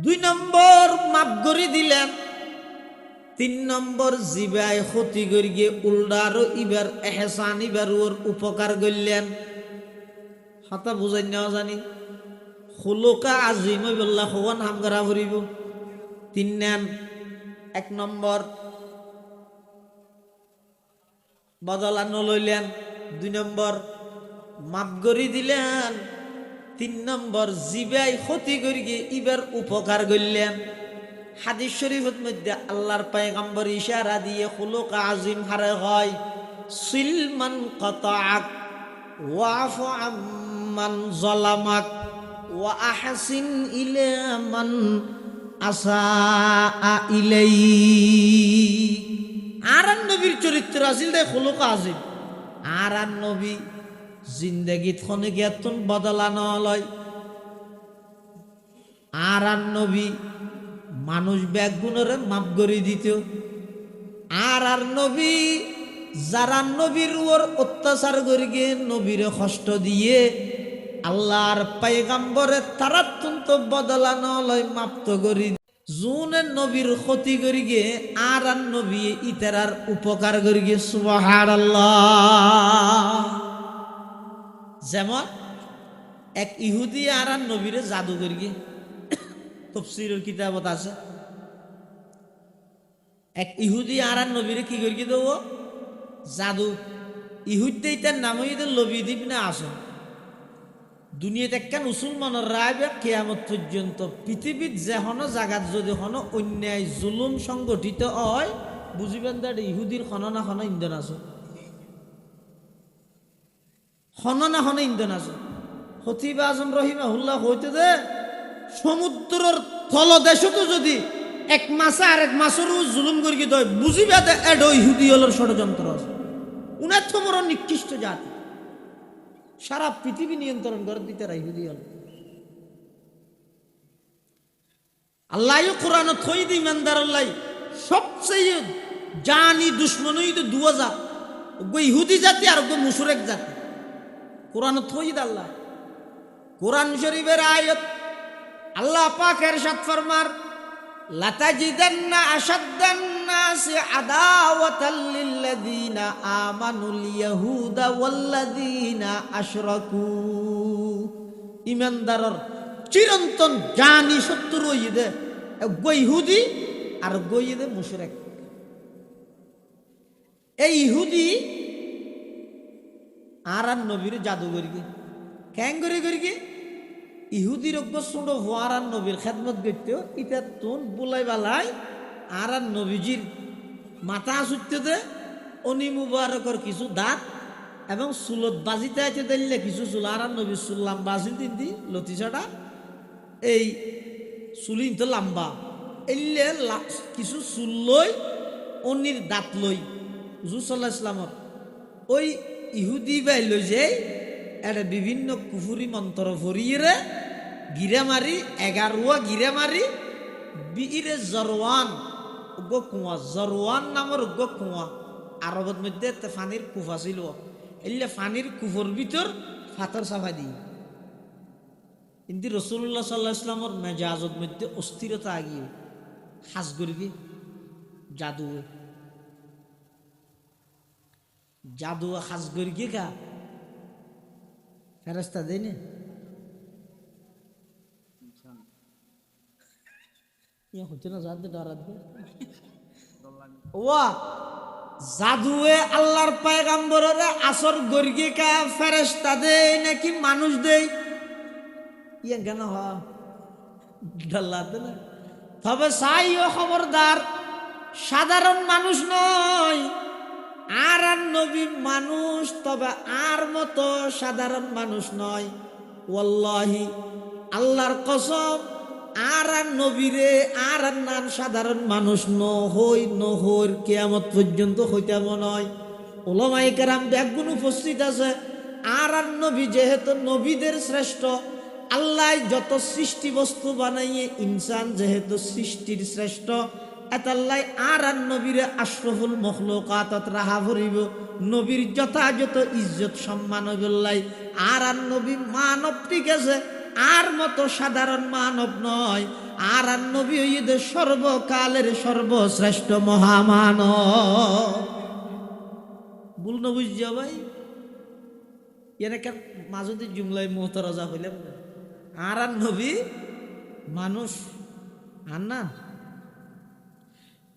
2 নম্বর মাপ করে দিলেন, 3 নম্বর জিবায় ক্ষতি করি গিয়ে উল্ডারও ইবার এহসান ইবার ওর উপকার করলেন। হাতা বুঝাই নেওয়া জানি খুলুকা আজিম বললা হওয়ান হামগারা ভরিব। 3 নেন, 1 নম্বর বদলানো লইলেন, 2 নম্বর মাপ করি দিলেন, 3 নম্বর জিবাই ক্ষতি করি গিয়ে ইবার উপকার করলেন। হাদিস শরীফের মধ্যে আল্লাহর পয়গম্বর ইশারা দিয়ে খুলুকা আজিম হারে হয়, সিলমান কাতাআক ওয়াফু আম্মান যালামাক ওয়া আহসিন ইলা মান আসা ইলাই। আর নবীর চরিত্র আছিল দে খুলুকা আজিম। আর নবী জিন্দেগিত খনে গিয়াতন বদলানো লয়। আর নবী মানুষ ব্যাগুণরে মাপ করে দিত। আর নবী যারা নবীর ওর অত্যাচার করে গিয়ে নবীরে কষ্ট দিয়ে আল্লাহর পয়গম্বরে তারা তুন্ত বদলানো লয় মাপ্ত করি। জুনের নবীর ক্ষতি করি গিয়ে আর নবী ইতারার উপকার করি গিয়ে সুবহানাল্লাহ। যেমন এক ইহুদি আর নবীরে জাদু করি গিয়ে, তাফসীরের কিতাবত আছে, এক ইহুদি আর নবীরে কি করি দেব জাদু। ইহুদে তার নাম হইতে লবি দ্বীপ না আসে। দুনিয়াতে একখান মুসলমানের রায় কেয়ামত পর্যন্ত পৃথিবীর যে হন জাগাত যদি হন অন্যায় জুলুম সংগঠিত হয়, বুঝিবেন যে ইহুদির খন না খন ইন্ধন আছে, খন না খন ইন্ধন আছে। খতিব আজম রহিমাহুল্লাহ হইতে দে সমুদ্রের তলদেশতো যদি এক মাসে আরেক মাসেরও জুলুম করি দেয়, বুঝিবে যে এডো ইহুদি হলোর ষড়যন্ত্র আছে। উনার তো বড় নিকৃষ্ট জাতি, সারা পৃথিবী নিয়ন্ত্রণ করে দিতে ইহুদি হল। আল্লাহ কোরআন থই দি ইমানদার আল্লাহ সবচেয়ে জানি দুশ্মন হইতে 2000 ইহুদি জাতি আর মুশরিক জাতি। কোরআন থই দা আল্লাহ কোরআন শরীফের আয়াত আল্লাহ পাক ইরশাদ ফরমার, লাতাজিদান্না আশাদ্দান নাসি আদাওয়াতাল লিল্লাযিনা আমানুল ইয়াহুদা ওয়াল্লাযিনা আশরাকু। ইমানদারর চিরন্তন জানি শত্রু হইদে ইহুদি আর গইদে মুশরিক। এই ইহুদি আর নবীর জাদুগরি কেন করি ইহুদির ছোট হওয়ার আর নবীর খেদমত করতে ইটা তোন বুলাই বালাই আর নবীজির মাথা আসুতে অনি মুবারকর কিছু দাঁত এবং চুলত বাজিতে আইতে দিলে কিছু চুল আর নবীর চুল লম্বা আছিল তিনটি লতিছাটা এই চুলিন তো লম্বা এলে কিছু চুল লই অনির দাঁত লই হুজুর সাল্লাল্লাহু আলাইহি ইসলামর ওই ইহুদি বাই লই যে এটা বিভিন্ন কুফুরি মন্ত্র ভরিয়ে গিরে মারি 11 গিরে মারি বিইরে জরওয়ান উগ্র কুয়া, জরওয়ান নামের উগ্র কুয়া আরবের মধ্যে ফানির কুফা ছিল। এলে ফানির কুফর ভিতর ফাতর সাফা দিই। কিন্তু রাসূলুল্লাহ সাল্লাল্লাহু আলাইহি ইসলামর মেজাজের মধ্যে অস্থিরতা আগিয়ে হাস করবি জাদু জাদু হাস করি কা ফেরেশতা দেয় না হচ্ছে না জানতে ডরাত ওয়া জাদুয়ে আল্লাহর পয়গম্বরের আসর গর্গে কা ফেরেশতা দেয় নাকি মানুষ দেয় ইয়া কেন হয় ডাল্লাতে না। তবে চাই ও খবরদার সাধারণ মানুষ নয়, আর নবী মানুষ, তবে আর মতো সাধারণ মানুষ নয়। ওয়াল্লাহি আল্লাহর কসম আর নবীরে আর নাম সাধারণ মানুষ নহই কিয়ামত পর্যন্ত হইতে নয়। উলামায়ে কেরাম ব্যাগুণ উপস্থিত আছে। আর নবী যেহেতু নবীদের শ্রেষ্ঠ, আল্লাহ যত সৃষ্টি বস্তু বানাইয়ে ইনসান যেহেতু সৃষ্টির শ্রেষ্ঠ, এতাল্লাই আর নবীরে আশরাফুল মখলুকাতত রাহা ভরিব। নবীর যথাযথ ইজ্জত সম্মান হইবল্লাই। আর নবী মানব ঠিক আছে, আর মতো সাধারণ মানব নয়। আর নবী হইতে সর্বকালের সর্বশ্রেষ্ঠ মহামানব। ভুল না বুঝছিও ভাই, এনে কেন মাজুদি জুমলাই মোহতরজা হইলাম। আর নবী মানুষ আর না,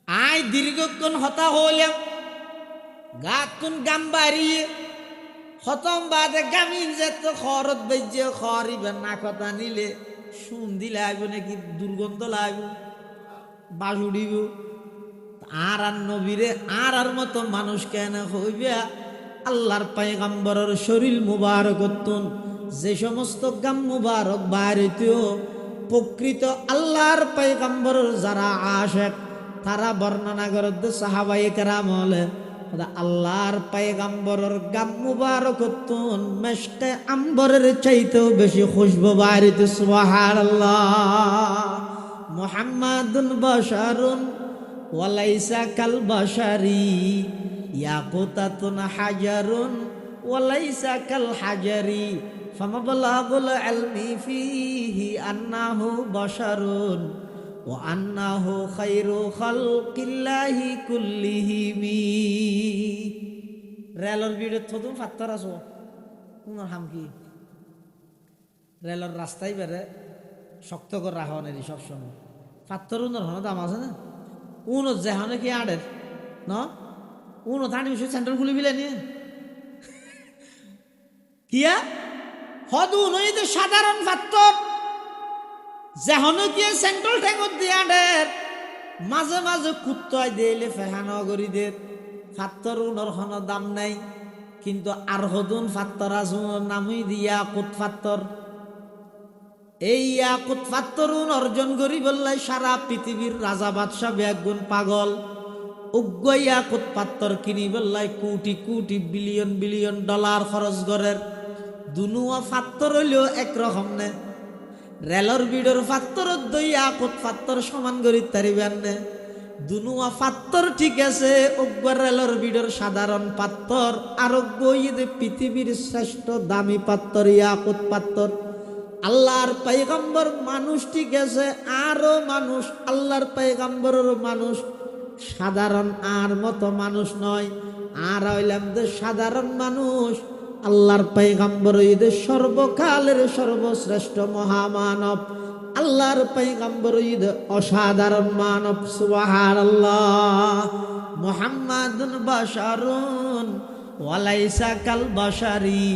আয় দীর্ঘক্ষণ হতা হইলাম, গাতুন গাম বাড়িয়ে খতম বাদে গামিন যেত খরত বেজে খরিবেন না কথা নিলে সুন্দি লাগবে নাকি দুর্গন্ধ লাগবে বাজুড়িব। আর নবীরে আর মতো মানুষ কেন হইবে? আল্লাহর পয়গম্বরের শরীর মুবারক যে সমস্ত গাম মুবারক বাইরেতেও প্রকৃত আল্লাহর পয়গম্বরের যারা আশেক তারা বর্ণনা করতে সাহাবায়ে কেরাম হলে আল্লাহর পয়গম্বরের গাম মুবারক মেশকে আম্বরের চাইতেও বেশি খুশবু বাইরেতে। সুবহানাল্লাহ। মুহাম্মাদুন বাশারুন ওয়ালাইসা কাল বাশারি ইয়াকুতাতুন হাজারুন ওয়ালাইসা কাল হাজারি ফামাবলাগুল ইলমি ফিহি আন্নাহু বাশারুন ওয়া আন্নাহু খায়রু খালকিল্লাহি কুল্লিহিম। রেলর ভিড়ে থদুম ফাত্তর আছো উনার হাম কি রেলর রাস্তায় বেড়ে শক্ত করে রাখা নেই সবসময় ফাত্তর উনার হন দাম আছে না। উনো যেহনে কি আড়ের ন উনো থানি বিষয় সেন্টার খুলে বিলে নিয়ে কিয়া হদু নইতে সাধারণ ফাত্তর যেহনে কি সেন্ট্রাল ট্যাঙ্গত দিয়ে আড়ের মাঝে মাঝে কুত্তায় দিলে ফেহানগরীদের ফাত্তর উনোর হন দাম নাই। কিন্তু আর হদুন ফাত্তর আসুন নামই দিয়া কুত ফাত্তর। এই ইয়াকুত ফাত্তরুন অর্জন করি বললাই সারা পৃথিবীর রাজা বাদশাহ বেগুন পাগল। উগ্র ইয়াকুত পাত্তর কিনি বললাই crore crore billion billion dollar খরচ করের। দুনুয়া ফাত্তর হইলেও একরকম নে। রেলর বিডর ফাত্তর ইয়াকুত ফাত্তর সমান করি তারিবেন নে। দুনুয়া ফাত্তর ঠিক আছে, উগ্র রেলর বিডর সাধারণ পাত্তর আর পৃথিবীর শ্রেষ্ঠ দামি পাত্তর ইয়াকুত পাত্তর। আল্লাহর পয়গম্বর মানুষ ঠিক আছে, আরো মানুষ আল্লাহর পয়গম্বরের মানুষ সাধারণ আর মতো মানুষ নয়। আর হইলাম যে সাধারণ মানুষ আল্লাহর পয়গম্বর ঈদের সর্বকালের সর্বশ্রেষ্ঠ মহামানব। আল্লাহর পয়গম্বর ঈদ অসাধারণ মানব। সুবহানাল্লাহ। মুহাম্মাদুন বাশারুন ওয়ালাইসা কাল বাশারি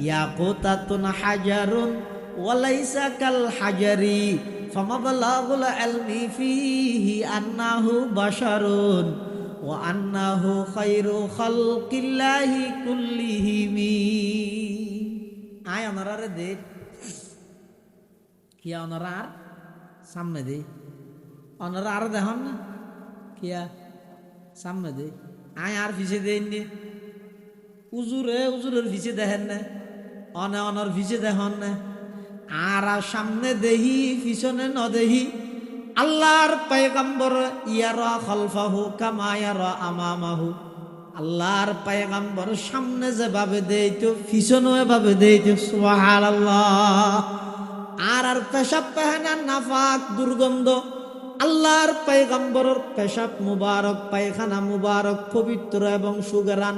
ইয়াকুতাতুন হাজারুন ওয়ালাইসা কাল হাজারি ফামাবলাগুল ইলমি ফিহি আন্নাহু বাশারুন ওয়া আন্নাহু খায়রু খালকিল্লাহি কুল্লিহিম। আয় ওনারে দে কিয়া ওনারা আর সামনে দে ওনারা আর দেখুন না কিয়া সামনে দে আয় আর পিছে দেন নি উজুরের পিছে দেখেন না অনে অনর পিছে দেখেন না আর সামনে দেহি পিছনে ন দেহি। আল্লাহর পয়গম্বর ইয়ারা খালফাহু কামা ইয়ারা আমামাহু। আল্লাহর পয়গম্বর সামনে যেভাবে দেইতো পিছনেও এভাবে দেইতো। সুবহানাল্লাহ। আর পেশাব পেহানা নাফাক দুর্গন্ধ। আল্লাহর পয়গম্বরের পেশাব মুবারক পায়খানা মুবারক পবিত্র এবং সুগরান।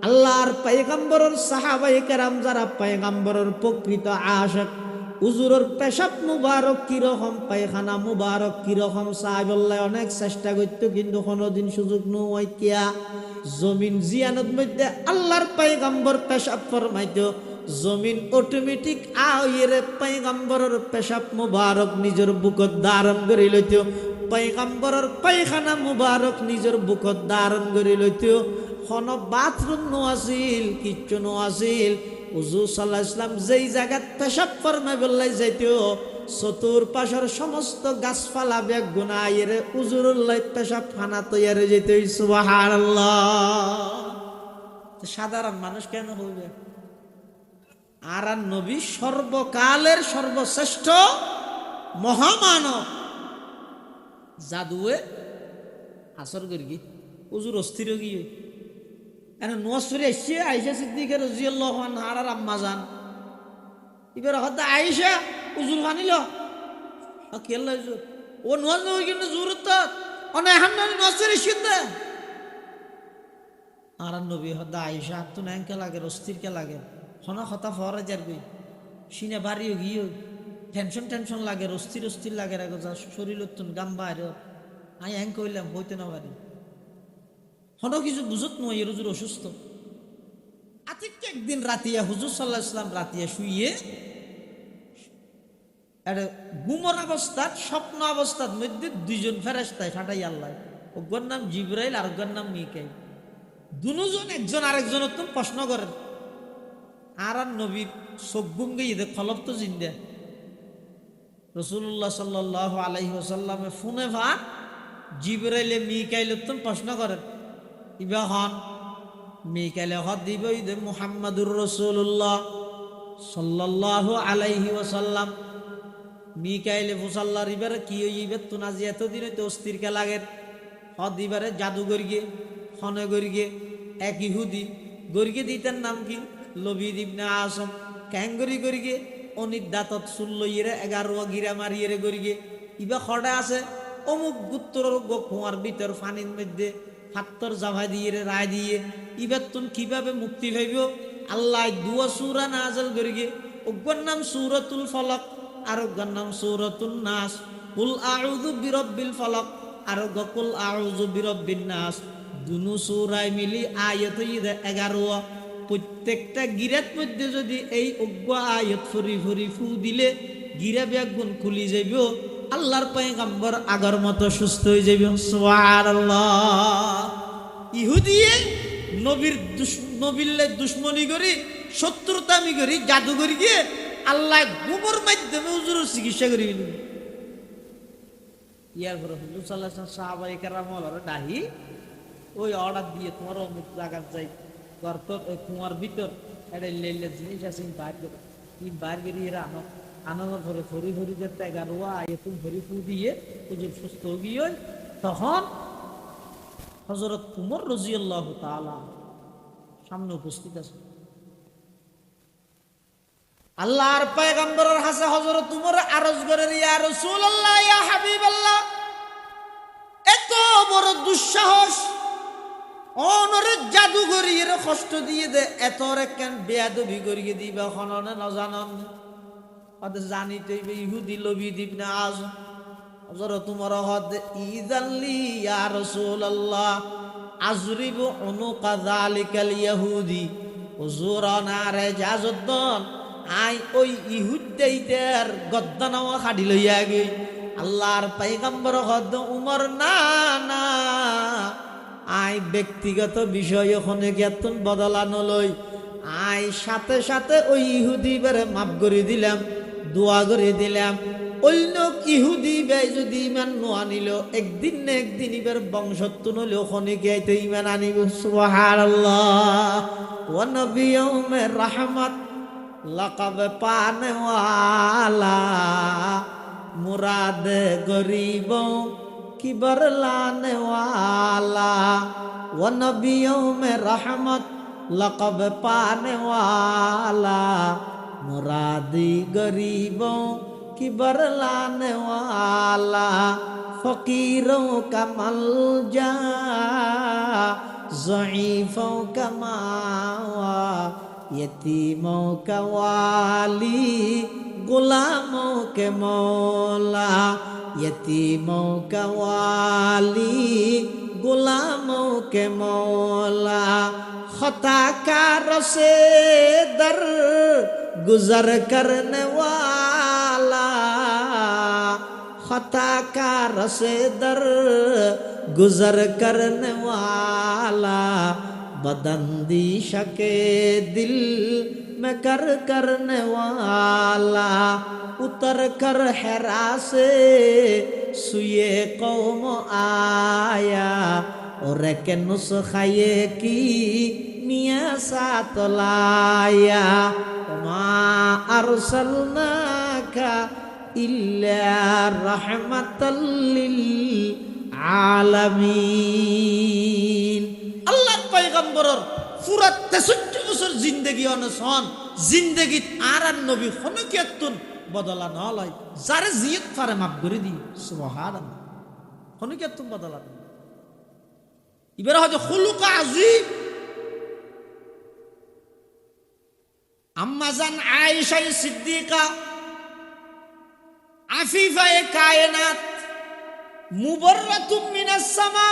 আল্লাহর পয়গম্বরের সাহাবায়ে কেরাম যারা পয়গম্বরের প্রকৃত আশিক হুজুরের পেশাব মুবারক কিরকম পায়খানা মুবারক কিরকম সাহাবুল্লাহ অনেক চেষ্টা করতো কিন্তু কোনোদিন সুযোগ নয়। কিয়া জমিন জিয়ানত মধ্যে আল্লাহর পয়গম্বর পেশাব ফরমাইতো জমিন অটোমেটিক আইরে পয়গম্বরের পেশাব মুবারক নিজের বুকত ধারণ করে লইতো। পয়গম্বরের পায়খানা মুবারক নিজের বুকত ধারণ করে লইতো। কোনো বাথরুম নো আছিল কিচ্ছু নো আছিল। হুজুর সাল্লাল্লাহু আলাইহি ওয়াসাল্লাম যেই জায়গাত পেশাব ফরমাই বললাই যাইতো চতুর্পাশের সমস্ত গাছপালা বেগ গুনাইরে হুজুরুল্লাহ পেশাব খানা তৈরি যেত। সুবহানাল্লাহ। সাধারণ মানুষ কেন হইবে? আর নবী সর্বকালের সর্বশ্রেষ্ঠ মহামানব। জাদুয়ে আসর করি কি হুজুর অস্থির গিয়ে এনে নোয়াজপুরে এসছে আয়েশা সিদ্দিকা রাদিয়াল্লাহু আনহা আর আম্মা জান এবার হয়তো আয়েশা হুজুর বানিল কেল্লা জোর ও নজ নয় কিন্তু জোরত অনেক হান্নান নজরে সিদ্ধা আর নবী হদা আইসা তো ন্যাংকে লাগে অস্থিরকে লাগে হনা হতা ফরা যার গই সিনে বাড়িও গিয়ে টেনশন লাগে অস্থির লাগে রাখো যা শরীর উত্তন গাম বাইরে আই হ্যাং কইলাম হইতে না পারি হন কিছু বুঝত নয় এর হুজুর অসুস্থ আতিক একদিন রাতিয়া হুজুর সাল্লাল্লাহু আলাইহি ওয়াসাল্লাম রাতিয়া শুইয়ে একটা গুমর অবস্থাত স্বপ্ন অবস্থার মধ্যে দুইজন ফেরেশতায় ফাটাই আল্লাহ ওর নাম জিবরাইল আর ওর নাম মিকাইল দুজন একজন আরেকজনের তো প্রশ্ন করেন আর নবীর চোখ গুঙ্গে ঈদে খলপ তো জিন্দা রাসূলুল্লাহ সাল্লাল্লাহু আলাইহি ওয়াসাল্লামে ফোনে ভাত জিবরাইলে মিকাইলের তো প্রশ্ন করেন ইবা হন মিকাইলে হদ দিব ঈদে মুহাম্মাদুর রাসূলুল্লাহ সাল্লাল্লাহু আলাইহি ওয়াসাল্লাম মিকাইলে ফুসাল্লার ইবারে কি হইবে তো নাজি এতদিন তো অস্থিরকে লাগে হদ ইবারে জাদুঘর গিয়ে হনে গরিগে এক ইহুদি গরিগে দিতেন নাম কি লবিদ ইবনে আসম ক্যাঙ্গরি গরিগে অনিত দাঁতত সুল্লইরে 11 গিরা মারিয়ে গরিগে ইবা খড়া আছে অমুক গুত্তর গোয়ার ভিতর ফানির মধ্যে ফাত্তর জাভা দিয়ে রায় দিয়ে ইবার তুন কিভাবে মুক্তি পাইব আল্লাহ দুয়া সূরা নাযিল গরিগে ওগর নাম সূরাতুল ফলক আর ওগর নাম সূরাতুন নাস কুল আউযু বিরাব্বিল ফলক আর কুল আউযু বিরাব্বিন নাস দুনু সূরায় মিলি আয়াত 11 প্রত্যেকটা গিরাত মধ্যে যদি এই অজ্ঞ আয়াত ফুরি ফু দিলে গিরা ব্যাগুন খুলি যাইব আল্লাহর পয়গম্বর আগর মতো সুস্থ হয়ে যাবে সুবহানাল্লাহ ইহুদিয়ে নবীর দুশ্মনী করি শত্রুতামি করি জাদুঘরি গিয়ে আল্লাহ গোবর মাধ্যমে হুজুরের চিকিৎসা করি ইয়ার পরে হুজুর সাল্লাল্লাহু আলাইহি ওয়াসাল্লাম সাহাবায়ে কেরাম ওরা ডাহি ওই অর্ডার দিয়ে তোমার অমুক জায়গার যাই গর্ত কুয়ার ভিতর একটা লেলে জিনিস আছে বার বেরিয়ে আনো আনানোর পরে ফরি যেতে 11 আয়াতুল ফরি ফু দিয়ে হুজুর সুস্থ গিয়ে তখন হযরত উমর রাদিয়াল্লাহু তাআলা সামনে উপস্থিত আছে আল্লাহর পয়গম্বরের কাছে হযরত উমর আরজ করে ইয়া রাসূলুল্লাহ ইয়া হাবিবাল্লাহ এত বড় দুঃসাহস অনরে জাদুঘরি এর কষ্ট দিয়ে দে এত কেন বেয়াদবি করিয়ে দিবা হননে না জানন আদ জানিতে ইহুদি লবিদ ইবনে আযম হযরত উমর হদ ইযাল্লি ইয়া রাসূলুল্লাহ আজরিবু উনুকা যালিকাল ইহুদি হুজুরানা রে জাজদ্দন আই ওই ইহুদাইদের গদ্দানাও খাডি লইয়া গে আল্লাহর পয়গম্বর হদ উমর না না আই ব্যক্তিগত বিষয় ওখানে জ্ঞাতন বদলানো লই আই সাথে সাথে ওই ইহুদি বেরে মাফ করে দিলাম দোয়া করে দিলাম অন্য ইহুদি ভাই যদি ইমান নো আনিল একদিন না একদিন ইবার বংশত্ব নলে ওখানে গিয়ে ইমান আনিব সুবহানাল্লাহ ওয়া নবিয়ুমে রাহমাত লকব পানে ওয়ালা মুরাদ গরিবো কি বরলানে ওয়ালা वो नबियों में रहमत लक़ब पाने वाला मुरादी गरीबों की बरलाने वाला फ़कीरों का मलजा ज़ईफ़ों का मावा यतीमों का वाली गुलामों के मौला यतीमों का वाली गुलामों के मौला खताकार से दर गुजर करने वाला खताकार से दर गुजर करने वाला बदंदीशा के दिल में कर करने वाला उतर कर हेरा से सुये कौम आया और के नुस्खे की मियाँ साथ लाया मा अरसलनाका इल्ला रहमतल लिल आलमीन अल्लाहर पैगम्बरर পুরা 63 বছর জিন্দেগি অনসন জিন্দেগিত আর নবী হনকিয়াতুন বদলা ন লয় যারে জিয়ত পারে মাফ করে দি সুবহানাল্লাহ হনুকে তুমি বদলা ন এবারে হয়তো খুলুক আজিম আম্মাজান আয়েশা সিদ্দিকা আফিফায়ে কায়নাত মুবাররাতুম মিনাস সামা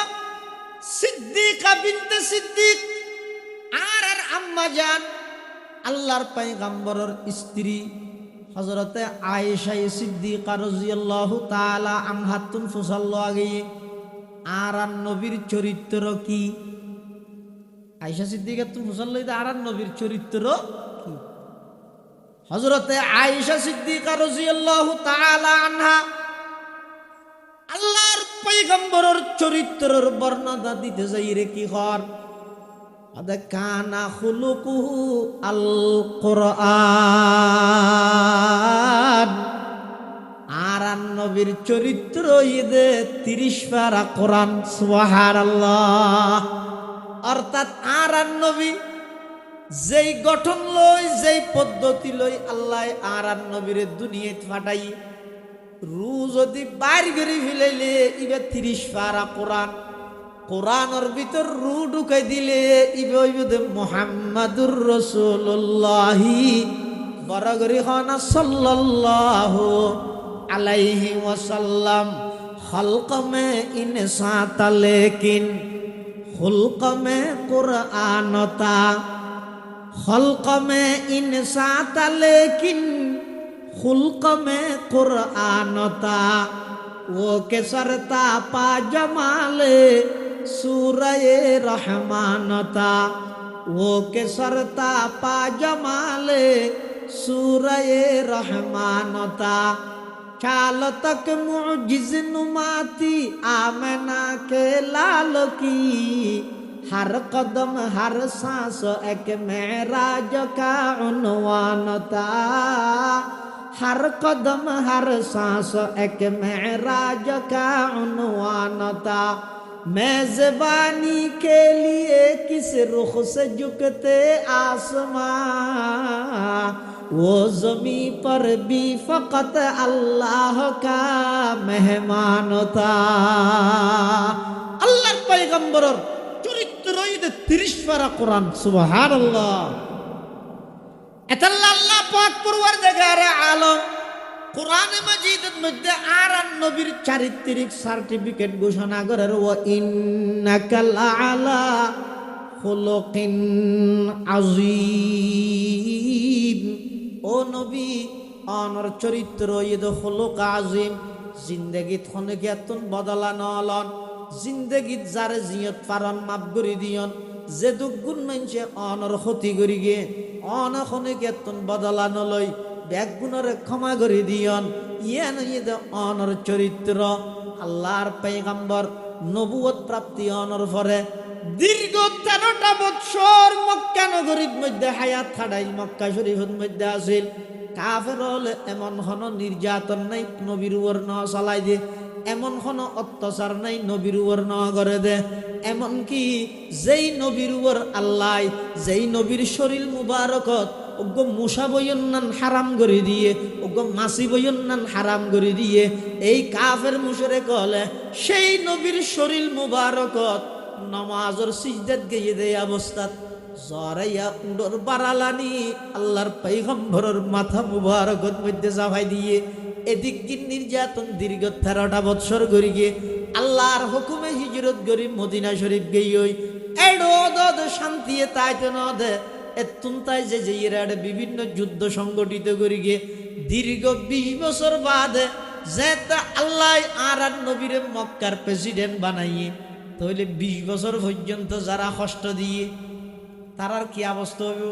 সিদ্দিকা বিনতে সিদ্দিক আর আম্মাজান আল্লাহর পয়গম্বরের স্ত্রী হযরতে আয়েশা সিদ্দিকা রাদিয়াল্লাহু তাআলা আনহা তুম ফুসাল্লাহু আলাইহি আর নবীর চরিত্র কি আয়েশা সিদ্দিকা তুম ফুসাল্লাহু আর নবীর চরিত্র কি হযরতে আয়েশা সিদ্দিকা রাদিয়াল্লাহু তাআলা আনহা আল্লাহর পয়গম্বরের চরিত্রের বর্ণনা দিতে যাই রে কি হর আদা কানা খুলুকুহু আল কোরআন আর নবীর চরিত্র ইদে 30 পারা কোরআন সুবহানাল্লাহ অর্থাৎ আর নবী যেই গঠন লই যেই পদ্ধতি লই আল্লাহ আর নবীরে দুনিয়াতে পাঠাই রু যদি বাইর করে ফেলাইলে ইবে 30 পারা কোরআন কোরআনের ভিতর রু ঢুকাই দিলে ইবে হইবে মুহাম্মাদুর রাসূলুল্লাহ বরগরি খানা সাল্লাল্লাহু আলাইহি ওয়াসাল্লাম খলক মে ইনসাত লেকিন খুলক মে কুরআনতা खल्क में इंसात लेकिन खुल्क में कुरान था वो के सरता पाजमाले सूरह रहमान था वो के सरता पाजमाले सूरह रहमान था चाल तक मुजिज नुमाती आमना के लाल की हर कदम हर सांस एक मेराज का उन्वान था हर कदम हर सांस एक मेराज का उन्वान था मेजबानी के लिए किस रुख से झुकते आसमां वो जमी पर भी फकत अल्लाह का मेहमान था अल्लाह पैगंबर চরিত্র 30 পারা কোরআন সুবহানাল্লাহ এতাল্লাহ আল্লাহ পাক পরওয়ারদিগারে আলম কোরআনে মাজিদের মধ্যে আর নবীর চারিত্রিক সার্টিফিকেট ঘোষণা করার ওয়া ইন্নাকা লাআলা খুলুকিন আযীম ও নবী অনর চরিত্র ইদ খুলুক আযীম জিন্দেগিত খনে গিয়াতুন বদলা নলন জিন্দেগিত যারে জিয়ত পারন মাফ করি দিয়ন যে দুগুণ মানছে অনর ক্ষতি করি গে অনখনে কেতন বদলা নলই ব্যাগুণরে ক্ষমা করি দিয়ন ইয়ান ইদে অনর চরিত্র আল্লাহর পয়গম্বর নবুয়ত প্রাপ্তি অনর পরে দীর্ঘ 13টা বছর মক্কা নগরীর মধ্যে হায়াত খাড়াই মক্কা শরীফের মধ্যে আছিল কাফের হলে এমন হন নির্যাতন নাই নবীর উপর ন চালাই দিয়ে এমন কোনো অত্যাচার নাই নবীর উপর ন করে দে এমন কি যেই নবীর উপর আল্লাহ যেই নবীর শরীর মুবারকত ওগো মুসা বয়ন্নান হারাম করে দিয়ে ওগো মাসি বয়ন্নান হারাম করে দিয়ে এই কাফের মুশরিক হলে সেই নবীর শরীর মুবারকত নামাজের সিজদাত গিয়ে দেয় অবস্থাত জরাইয়া উডর বারালানি আল্লাহর পয়গম্বরের মাথা মুবারকত মধ্যে চাপাই দিয়ে এদিক দিন নির্যাতন দীর্ঘ 13টা বছর করি গিয়ে আল্লাহর হুকুমে হিজরত করি মদিনা শরীফ গিয়ে এডো দদ শান্তি তাইতে ন দে এতুন তাই যে এরাডে বিভিন্ন যুদ্ধ সংগঠিত করি গিয়ে দীর্ঘ 20 বছর বাদে যেটা আল্লাহ আর নবীরে মক্কার প্রেসিডেন্ট বানাইয়ে তাহলে 20 বছর পর্যন্ত যারা কষ্ট দিয়ে তারার কি অবস্থা হবে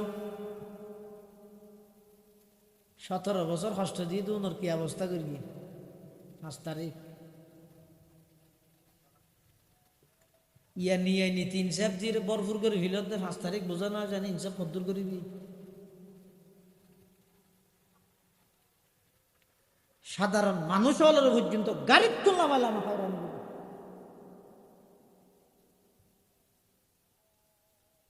17 বছর কষ্ট দিয়ে তো ওনার কি অবস্থা করবি 5 তারিখ ইয়া নিয়ে নি 3 সেপ দিয়ে ভরপুর করে ভিলতে 5 তারিখ বোঝা না জানি ইনসাফ কদ্দুর করিবি সাধারণ মানুষ হলের পর্যন্ত গাড়ির তোলাওয়ালা না হয়রান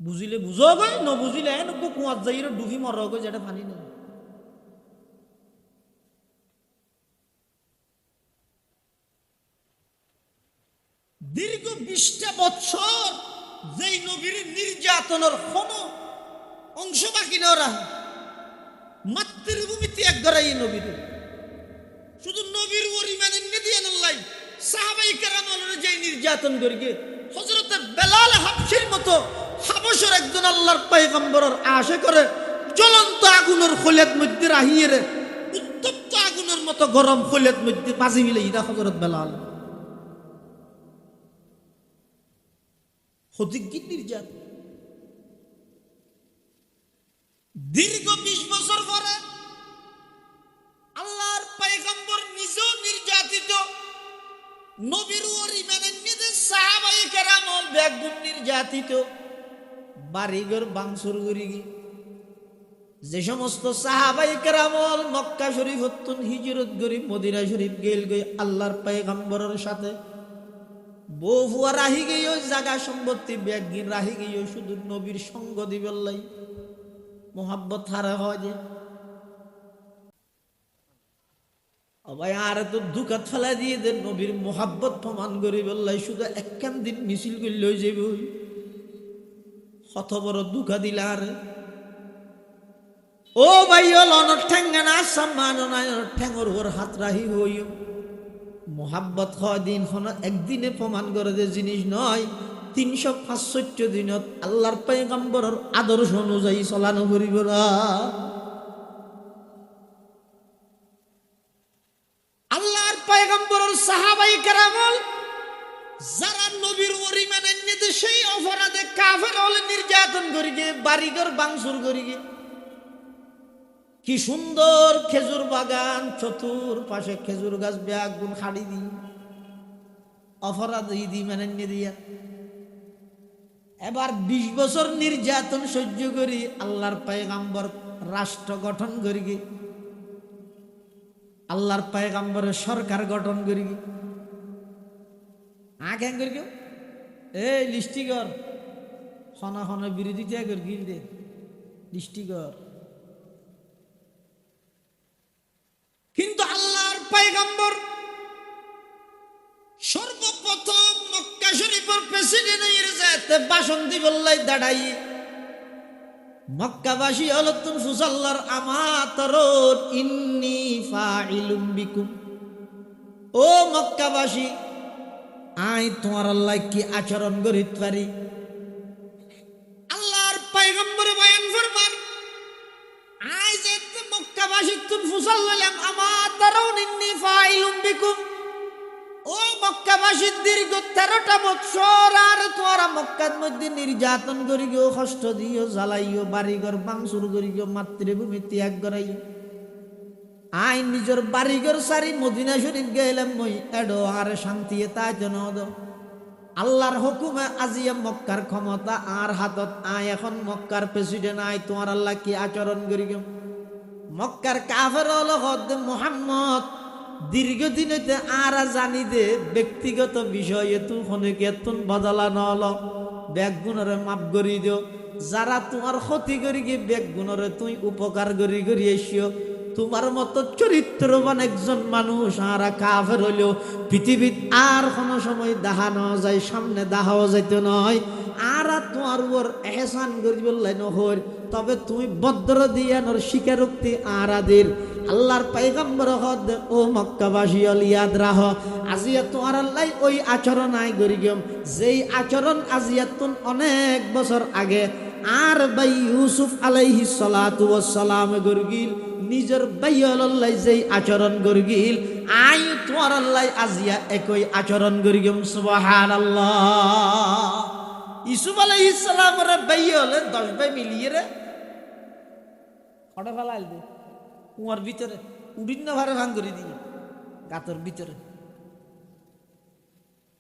বুঝিলে বুঝো গই ন বুঝিলে এনকো কুয়াত যাইরে ডুবি মর গই যেটা পানি নেই দীর্ঘ 20টা বছর যেই নবীর নির্যাতনের কোনো অংশ বাকি না ওরা মাতৃভূমিতে এক গড়াই নবীর শুধু নবীর ওরিমানের নিদিয়ান আল্লাহ সাহাবাই কেরামের যে নির্যাতন করিগে হযরত বেলাল হাবশীর মতো হাবশের একজন আল্লাহর পয়গম্বরের আশে করে জ্বলন্ত আগুনের খোলের মধ্যে রাহিয়ে রে উত্তপ্ত আগুনের মতো গরম খোলের মধ্যে বাজি মিলে ইদা হযরত বেলাল হদিকি নির্যাতন দীর্ঘ 20 বছর পরে আল্লাহর পয়গম্বর নিজেও নির্যাতিত নবীর ওরিমানের নিদে সাহাবায়ে কেরাম বেগুন নির্যাতিত বাড়িঘর ভাঙচুর করি যে সমস্ত সাহাবায়ে কেরাম মক্কা শরীফ হতুন হিজরত করি মদিনা শরীফ গেল গই আল্লাহর পয়গম্বরের সাথে বহুয়া রাহি গিয়ে জায়গা সম্পত্তি বেগিন রাহি গিয়ে শুধু নবীর সঙ্গ দিবেল্লাই মোহাব্বত হারা হয় যে ভাই আর তো দুকাত ফেলা দিয়ে দেন নবীর মোহাব্বত প্রমাণ করি বললাই শুধু একখান দিন মিছিল করলে হয়ে যাবে কত বড় দুঃখা দিলা আর ও ভাই অনর ঠেঙ্গানা সম্মান ঠেঙ্গর ওর হাত রাহি হইও মোহাব্বত হয় দিন একদিনে প্রমাণ করে যে জিনিস নয় 365 দিনত আল্লাহর পয়গম্বরের আদর্শ অনুযায়ী চলানো করিব না আল্লাহর পয়গম্বরের সাহাবায়ে কেরাম যারা নবীর ওরিমানের নিতে সেই অপরাধে কাফের হলে নির্যাতন করিগে বাড়িঘর ভাঙচুর করিগে কি সুন্দর খেজুর বাগান চতুর্পাশে খেজুর গাছ বেগুন খাড়ি দি অপরাধ ইদি মানে দিয়া এবার 20 বছর নির্যাতন সহ্য করি আল্লাহর পয়গম্বর রাষ্ট্র গঠন করি আল্লাহর পয়গম্বরের সরকার গঠন করি আগে করি এই লিস্টিগর হনা হনা বিরোধিতা কর গিল দে লিস্টিগর কিন্তু আল্লাহর পয়গম্বর সর্বপ্রথম মক্কা শরীফের প্রেসিডেন্টের যাতে ভাষণ দিবল্লাই দাঁড়াই মক্কাবাসী হলতুন ফুসাল্লার আমাতরুন ইন্নী ফাইলুম বিকুম ও মক্কাবাসী আই তোমার আল্লাহ কি আচরণ করিতে পারি আল্লাহর পয়গম্বর বয়ান ফরমান আই যে মক্কাবাসী তুন ফুসাল্লাম আমাতরুন ইন্নী ফাইলুম বিকুম ও মক্কাবাসী দীর্ঘ 13টা বছর আর তোরা মক্কার মধ্যে নির্যাতন করি গো কষ্ট দিও জ্বালাইও বাড়িঘর ভাঙচুর করি গো মাতৃভূমি ত্যাগ করাইও আই নিজের বাড়িঘর সারি মদিনা শরীফ গেলাম মই এডো আর শান্তি তাই জন আল্লাহর হুকুমে আজিয়া মক্কার ক্ষমতা আর হাতত আই এখন মক্কার প্রেসিডেন্ট আই তোমার আল্লাহ কি আচরণ করি গো মক্কার কাফের হলো হদ মুহাম্মদ দীর্ঘদিনেতে আর জানি দে ব্যক্তিগত বিষয়ে তুই হনেকে তুন বদলা নল বেগুণরে মাপ করি দিও যারা তোমার ক্ষতি করি গিয়ে বেগুণরে তুই উপকার করি করি এসিও তোমার মতো চরিত্রবান একজন মানুষ আর কাফের হইলেও পৃথিবীত আর কোনো সময় দাহানো যায় সামনে দাহাও যাইতে নয় আর তোমার উপর এহসান করি বললাই নহর তবে তুমি বদ্র দিয়ানোর স্বীকারোক্তি আরাদের আল্লাহর পয়গম্বর হদ ও মক্কাবাসী ইয়াদ রাহ আজিয়া তোমার আল্লাহ ওই আচরণ আই করি গেম যেই আচরণ আজিয়া তুন অনেক বছর আগে আর ভাই ইউসুফ আলাইহিস সালাতু ওয়াস সালাম গরগিল নিজের ভাইয়াল্লাহ যেই আচরণ গরগিল আই তোমার আল্লাহ আজিয়া একই আচরণ করি গেম সুবহানাল্লাহ ইউসুফ আলাইহিস সালামের ভাইয়ালে 10 ভাই মিলিয়ে রে কটা ফেলাইল দে কুয়ার ভিতরে উড়িন না ভারে ভাঙ করে দিয়ে গাতর ভিতরে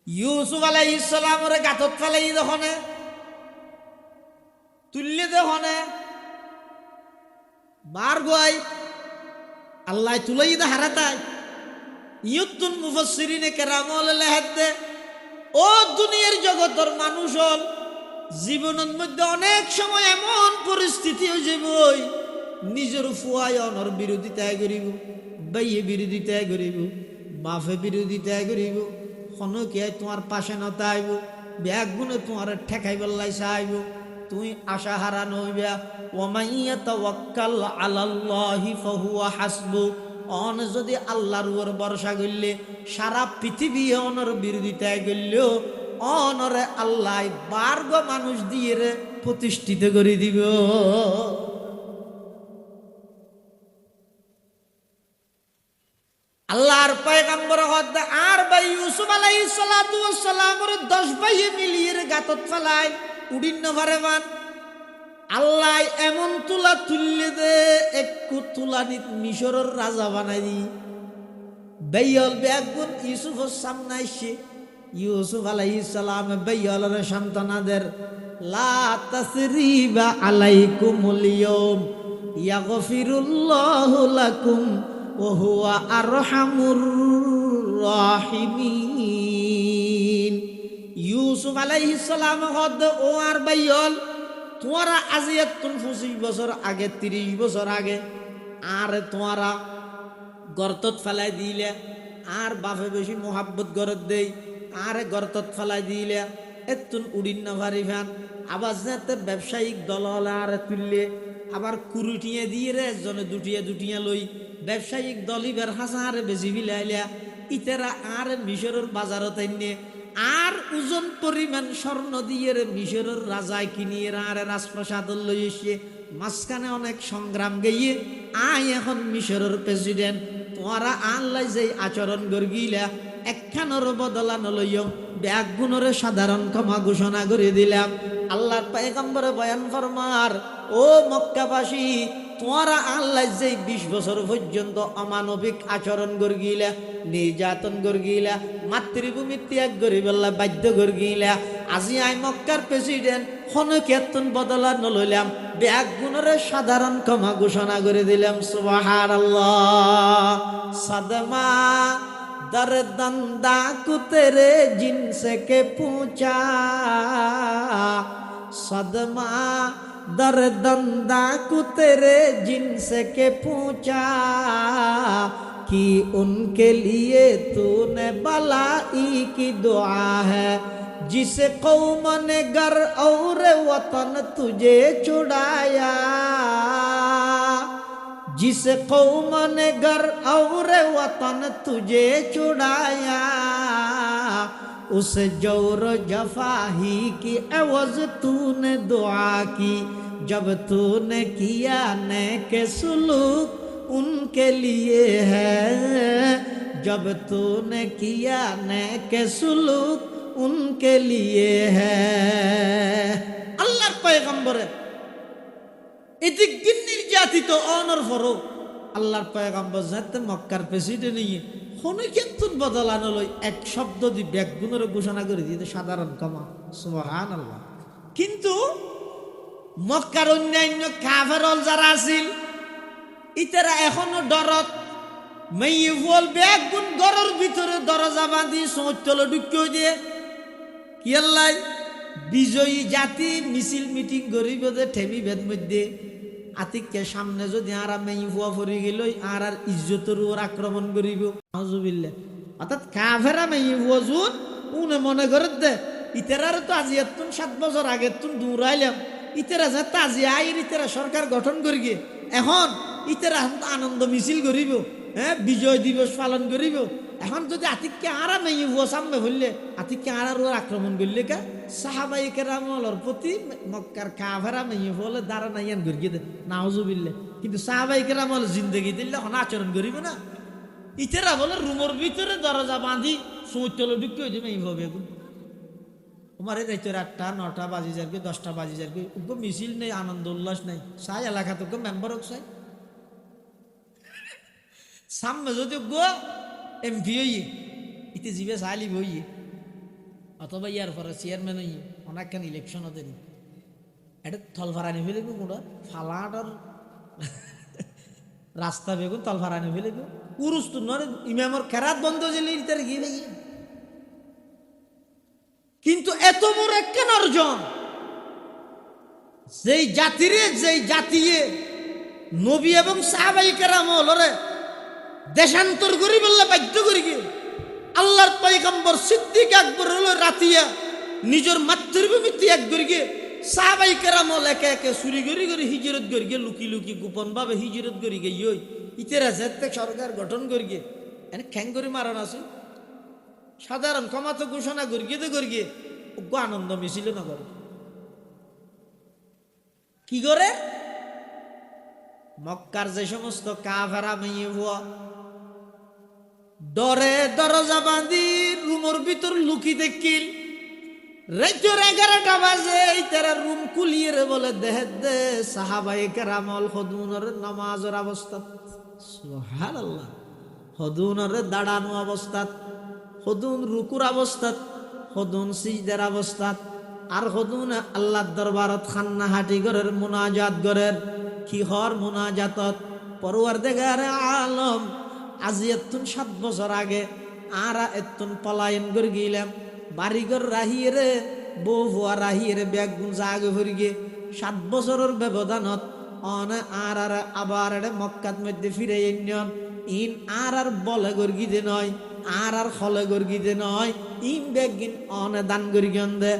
ইউসুফ আলাইহিস সালামের গাতত ফেলাই যখনে তুললে যখনে বার গয় আল্লাহ তুলাই দা হারাতাই ইয়ুতুন মুফাসসিরিনে কেরাম লেহাতে ও দুনিয়ার জগতের মানুষ হল জীবনের মধ্যে অনেক সময় এমন পরিস্থিতি হয়ে যাবই নিজের ফুয়ায় অনর বিরোধিতা করিব বাইয়ে বিরোধিতা করিব বাফে বিরোধিতা করিব কোনো কে তোমার পাশে নতা আইব ব্যাগ গুনে তোমার ঠেকাই বললাই চাইব তুই আশা হারা নইবা ওমাইয়া তাওয়াক্কাল আলাল্লাহি ফাহুয়া হাসবু অন যদি আল্লাহর উপর ভরসা করলে সারা পৃথিবী অনর বিরোধিতায় করলেও অনরে আল্লাহ বার্গ মানুষ দিয়ে রে প্রতিষ্ঠিত করে দিব আল্লাহর পয়গম্বর হদ আর ভাই ইউসুফ আলাইহিস সালাতু ওয়াস সালামের 10 ভাইয়ে মিলিয়ে গাতত ফেলায় উডিন্ন ভারেবান আল্লাহ এমন তুলা তুললে দে একটু তুলানিত মিশরের রাজা বানাই দি বেয়ল বেগুন ইউসুফের সামনে এসে ইউসুফ আলাইহিস সালাম বেয়লের সন্তানাদের লা তাসরিবা আলাইকুমুল ইয়াউম ইয়াগফিরুল্লাহু লাকুম ওয়া হুয়া আরহামুর রাহিমিন ইউসুফ আলাইহিস সালাম হদ ও আর বেয়ল তোমারা আজিয়াত 25 বছর আগে 30 বছর আগে আর তোমারা গর্তত ফেলাই দিলে আর বাপে বেশি মোহাব্বত গরত দেই আর গর্তত ফেলাই দিলে এতুন উড়িন না ভারি ফ্যান আবার যাতে ব্যবসায়িক দল আর তুললে আবার কুরুটিয়ে দিয়ে রে একজনে দুটিয়া লই ব্যবসায়িক দলই বের হাসারে বেশি বিলাইলা ইতেরা আর মিশরের বাজারত এনে আর ওজন পরিমাণ স্বর্ণ দিয়ে মিশরের রাজায় কিনিয়ে আর রাজপ্রাসাদ লই এসে মাঝখানে অনেক সংগ্রাম গিয়ে আই এখন মিশরের প্রেসিডেন্ট তোরা আল্লাহ যে আচরণ গর্গিলা একখানোর বদলা নলইও ব্যাগ গুণরে সাধারণ ক্ষমা ঘোষণা করে দিলাম আল্লাহর পয়গম্বরে বয়ান ফরমার ও মক্কাবাসী তোরা আল্লাহ যে 20 বছর পর্যন্ত অমানবিক আচরণ গর্গিলা নির্যাতন গর্গিলা মাতৃভূমি ত্যাগ গরিবেল্লা বাধ্য গর্গিলা আজি আই মক্কার প্রেসিডেন্ট হনকেতন বদলা নলইলাম ব্যাগ গুণরে সাধারণ ক্ষমা ঘোষণা করে দিলাম সুবহানাল্লাহ সদমা दर्दंदा को तेरे जिनसे के पूछा सदमा दर्दंदा को तेरे जिनसे के पूछा कि उनके लिए तूने बलाई की दुआ है जिसे कौम ने घर और वतन तुझे छुड़ाया जिस कौम ने घर और वतन तुझे छुड़ाया उस जोर जफाही की एवज तूने दुआ की जब तूने किया नेक सुलूक उनके लिए है जब तूने किया नेक सुलूक उनके लिए है अल्लाह पैगंबर এদিক দিন নির্যাতিত অনর ফরো আল্লাহর পয়গম্বর যাতে মক্কার প্রেসিডেন্ট নিয়ে কোনো ক্ষেত্রে বদলানো লই এক শব্দ দি ব্যাগুনের ঘোষণা করে দিতে সাধারণ ক্ষমা সুবহানাল্লাহ কিন্তু মক্কার অন্যান্য কাফেরল যারা আছিল ইতারা এখনো ডরত মেইফল ব্যাগুন ঘরের ভিতরে দরজা বাঁধি সোঁতল ঢুকিয়ে দিয়ে কি আল্লাহ বিজয়ী জাতি মিছিল মিটিং করিব যে ঠেমি ভেদ মধ্যে আতিককে সামনে যদি আর মেই ফুয়া ফরি গেল আর আর ইজ্জতের উপর আক্রমণ করিব নাউজুবিল্লাহ অর্থাৎ কাফেরা মেই ফুয়া জুন উনে মনে করে দে ইতারার তো আজি এতুন 7 বছর আগে তুন দূরাইলাম ইতারা যে তাজি আইর ইতারা সরকার গঠন করি গে এখন ইতারা আনন্দ মিছিল করিব হ্যাঁ বিজয় দিবস পালন করিব এখন যদি আতিককে আর মেই ফুয়া সামনে হইলে আতিককে আর আক্রমণ করলে কা সাহাবাই কেরামর প্রতি মক্কার কাফেরা মেই ফুলে দাঁড়া নাইয়ান গড়িয়ে দে নাউজুবিল্লাহ কিন্তু সাহাবাই কেরামর জিন্দগি দিলে হন আচরণ করিব না ইতারা বলে রুমের ভিতরে দরজা বাঁধি সুতল ঢুকে হয়ে যাবে এইভাবে তোমার রাইতে 8টা 9টা বাজি যাবে 10টা বাজি যাবে উপ মিছিল নেই আনন্দ উল্লাস নাই সাই এলাকা তোকে মেম্বার হোক সাই সামনে যদি গো এমপি হইয়ে ইতে জিবে সাইলি হইয়ে অথবা ইয়ার পরে চেয়ারম্যান হইয়ে অনেকখান ইলেকশন হতে নি এটা থলফারানি ফেলে কোনটা ফালাটার রাস্তা বেগুন তলফারানি ফেলে উরুস তো নরে ইমামর খেরাত বন্ধ জেলে ইতার গিয়ে ভাই কিন্তু এত বড় একখান অর্জন যেই জাতিরে যেই জাতিয়ে নবী এবং সাহাবাই কেরাম হলরে দেশান্তর করি বললে বাধ্য করি গিয়ে আল্লাহর পয়গম্বর সিদ্দিক আকবর হলো রাতিয়া নিজের মাতৃভূমিতে এক গরিগে সাহাবাই কেরাম একে একে চুরি গড়ি গড়ি হিজরত গরিগে লুকি লুকি গোপন ভাবে হিজরত গরিগে ইয় ইতেরা যেতে সরকার গঠন করিগে এনে খ্যাং করে মারণ আছে সাধারণ ক্ষমতা ঘোষণা করিয়ে তো করিয়ে আনন্দ মিছিল না করে কি করে মক্কার যে সমস্ত কাফেরা মেয়ে হওয়া ডরে দরজা বাঁধি রুমের ভিতর লুকি দেখিল রাতের 11টা বাজে তারা রুম কুলিয়ে রে বলে দেহে দে সাহাবায়ে কেরামল হদুনের নামাজের অবস্থা সুবহানাল্লাহ হদুনের দাঁড়ানো অবস্থাত হদুন রুকুর অবস্থাত হদুন সিজদার অবস্থাত আর হদুন আল্লাহর দরবারত খান্না হাটি ঘরের মুনাজাত ঘরের কি হর মুনাজাতত পরওয়ারদিগার আলম আজি এতুন 7 বছর আগে আরা এতুন পলায়ন করে গেলাম বাড়িঘর রাহিয়ে রে বউ ভুয়া রাহিয়ে রে ব্যাগ গুঞ্জা আগে ভরিগে 7 বছরের ব্যবধানত অনে আর আবার মক্কাত মধ্যে ফিরে ইন্ডিয়ন ইন আর বলে গর্গিতে নয় আর হলে গর্গিতে নয় ইন বেগিন অনে দান গর্গিয়ন দে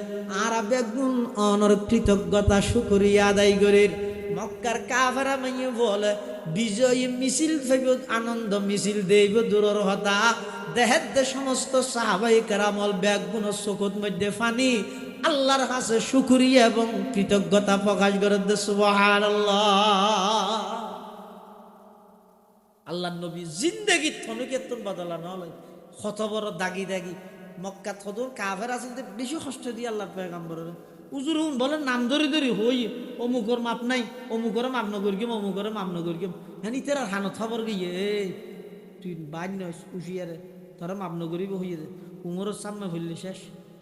আর বেগুন অনর কৃতজ্ঞতা শুকরিয়া আদায় করির মক্কার কাফেরা মাইয়ে বলে বিজয়ী মিছিল ফেব আনন্দ মিছিল দেব দূরের হতা দেহের দে সমস্ত সাহাবাই কেরামল বেগুন চকুত মধ্যে ফানি আল্লাহর কাছে শুকরিয়া এবং কৃতজ্ঞতা প্রকাশ করে দে সুবহানাল্লাহ আল্লাহ নবী জিন্দেগি থনুকেতন বদলা নয় কত বড় দাগি দাগি মক্কা থদুর কাফের আছে বেশি কষ্ট দিয়ে আল্লাহর পয়গম্বরের উজুর হুন বলেন নাম ধরি ধরি হই অমুকর মাপ নাই অমুকর মাপ নগর গিম অমুকর মাপ নগর গিম হ্যাঁ তেরা হানত খবর গিয়ে তুই বাদ নয় উশিয়ারে তোরা মাপ নগরিব হইয়ে দে উমরের সামনে হইলে শেষ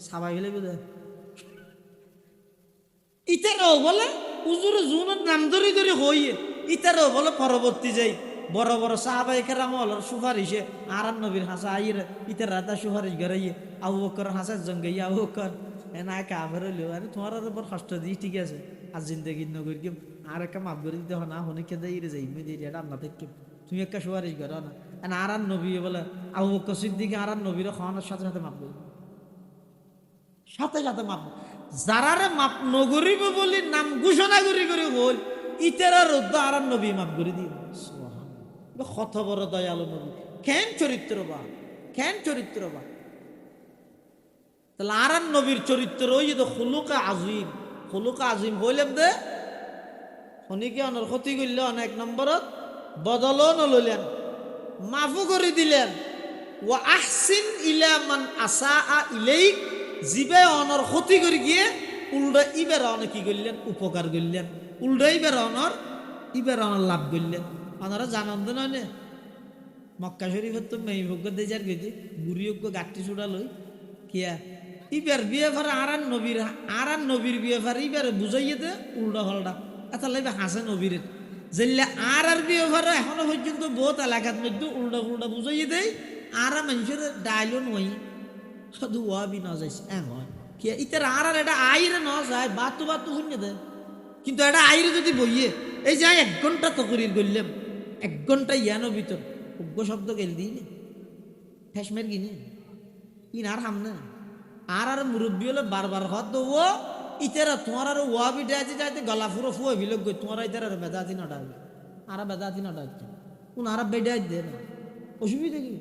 সাবাই হলে বোধ ইতারাও বলে উজুর জুনের নাম ধরি ধরি হইয়ে ইতারাও বলে পরবর্তী যাই বড় বড় সাহাবাই কেরামল সুপারিশে আর নবীর হাসা আইরে ইতার রাতা সুপারিশ গড়াইয়ে আবু বকর হাসা জঙ্গাইয়া আবু বকর এনা কাফের হইলেও আরে তোমার উপর কষ্ট দিই ঠিক আছে আর জিন্দগি নগর গিম আর একটা মাপ করে দিতে হয় না হনিকে দেই রে যাই মেয়ে এটা না দেখি তুমি একটা সুপারিশ করো না এনা আর নবী বলে আবু বকর সিদ্দিকে আর নবীর খাওয়ানোর সাথে সাথে মাপ করি সাথে সাথে মাপ যারারে মাপ নগরিব বলি নাম ঘোষণা করি করে বল ইতারা রোদ্দ আর নবী মাপ করে দিই কত বড় দয়ালু নবী কেন চরিত্রবান কেন চরিত্রবান তাহলে আর নবীর চরিত্র ওই তো খুলুকা আজিম হইলাম দে শনিকে অনর ক্ষতি করলে অনেক নম্বরত বদলও নলইলেন মাফু করে দিলেন ও আহসিন ইলা মান আসা ইলেইক জিবে অনর ক্ষতি করে গিয়ে উল্টা ইবের অনেক কি করলেন উপকার করলেন উল্টা ইবের অনর লাভ করলেন ওনারা জানন্দ নয় নে মক্কা শরীফের তো মেয়ে ভোগ্য দিয়ে যার গেছি বুড়িয়োগ্য গাঠটি চুড়া লই কিয়া ইবার বিয়ে ফার আর নবীর বিয়ে ফার ইবার বুঝাইয়ে দে উল্টা হলটা এটা লাগবে হাসে নবীর যেলে আর বিয়ে ফার এখনো পর্যন্ত বহুত এলাকার মধ্যে উল্টা বুঝাইয়ে দেয় আর মানুষের ডাইলও নয় শুধু ওয়াবি ন যাইছে হয় কিয়া ইতার আর এটা আইরে ন যায় বাতু শুনে দেয় কিন্তু এটা আইরে যদি বইয়ে এই যে 1 ঘন্টা তো করির করলাম 1 ঘন্টা ইয়ানো ভিতর উগ্র শব্দ গেল দিই ফেসমের কিনে ইনার সামনে আর মুরব্বী হলে বারবার হত ও ইতারা তোমার আর ওয়া বিটা আছে যাইতে গলা ফুরো ফুয়ে বিলোক গই তোমার ইতারা বেদাতি না ডাকবে আর বেদাতি না ডাকছে উনারা বেডাই দে না অসুবিধা কি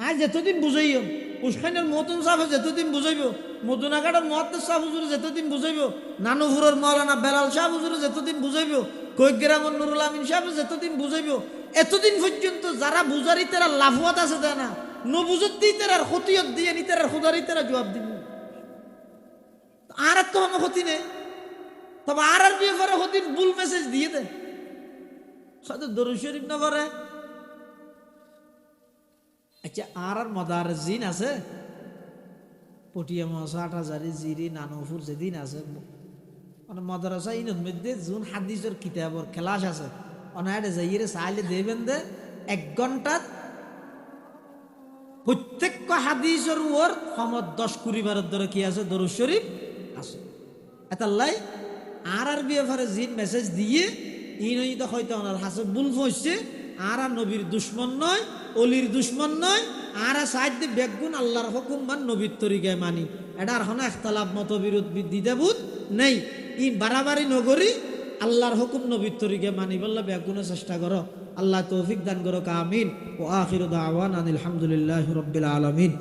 আজ যতদিন বুঝাইও উসখানের মতন সাহেব যতদিন বুঝাইব মদুনাঘাটের মহাত্ম সাহেব হুজুর যতদিন বুঝাইব নানুপুরের মৌলানা বেলাল সাহেব হুজুর যতদিন বুঝাইব কৈগ্রামর নুরুল আমিন সাহেব যতদিন বুঝাইব এতদিন পর্যন্ত যারা বুঝারি তারা লাভওয়াত আছে তা না নবুজতি তার ক্ষতিয়ত দিয়ে নি তার খুদারি তারা জবাব দিব আর তো কোনো ক্ষতি নেই তবে আর ব্যাপারে ক্ষতির ভুল মেসেজ দিয়ে দেয় হয়তো দরুদ শরীফ না করে আচ্ছা আর মদার জিন আছে পটিয়া মশা 8,000 জিরি নানুপুর যেদিন আছে মানে মাদ্রাসা ইনের মধ্যে যোন হাদিসের কিতাবর ক্লাস আছে অনারে যাইরে চাইলে দেবেন দে 1 ঘন্টা প্রত্যেক হাদিসের ওর সমত 10-20 বারের ধরে কি আছে দরুদ শরীফ আছে এতাল্লাই আর ব্যাপারে জিন মেসেজ দিয়ে ইনই তো হয়তো ওনার হাসে ভুল হইছে আর নবীর দুশ্মন নয় অলির দুশ্মন নয় আর সাহায্য বেগুন আল্লাহর হুকুম মান নবীর তরিকায় মানি এটার হন একতলাপ মতবিরোধ দ্বিধাবোধ নেই ই বাড়াবাড়ি নগরী আল্লাহর হুকুম নবীর তরিকায় মানি বললে বেগুনের চেষ্টা করো আল্লাহ তৌফিক দান করো আমিন ও আখিরু দাওয়ানা আলহামদুলিল্লাহি রাব্বিল আলামিন।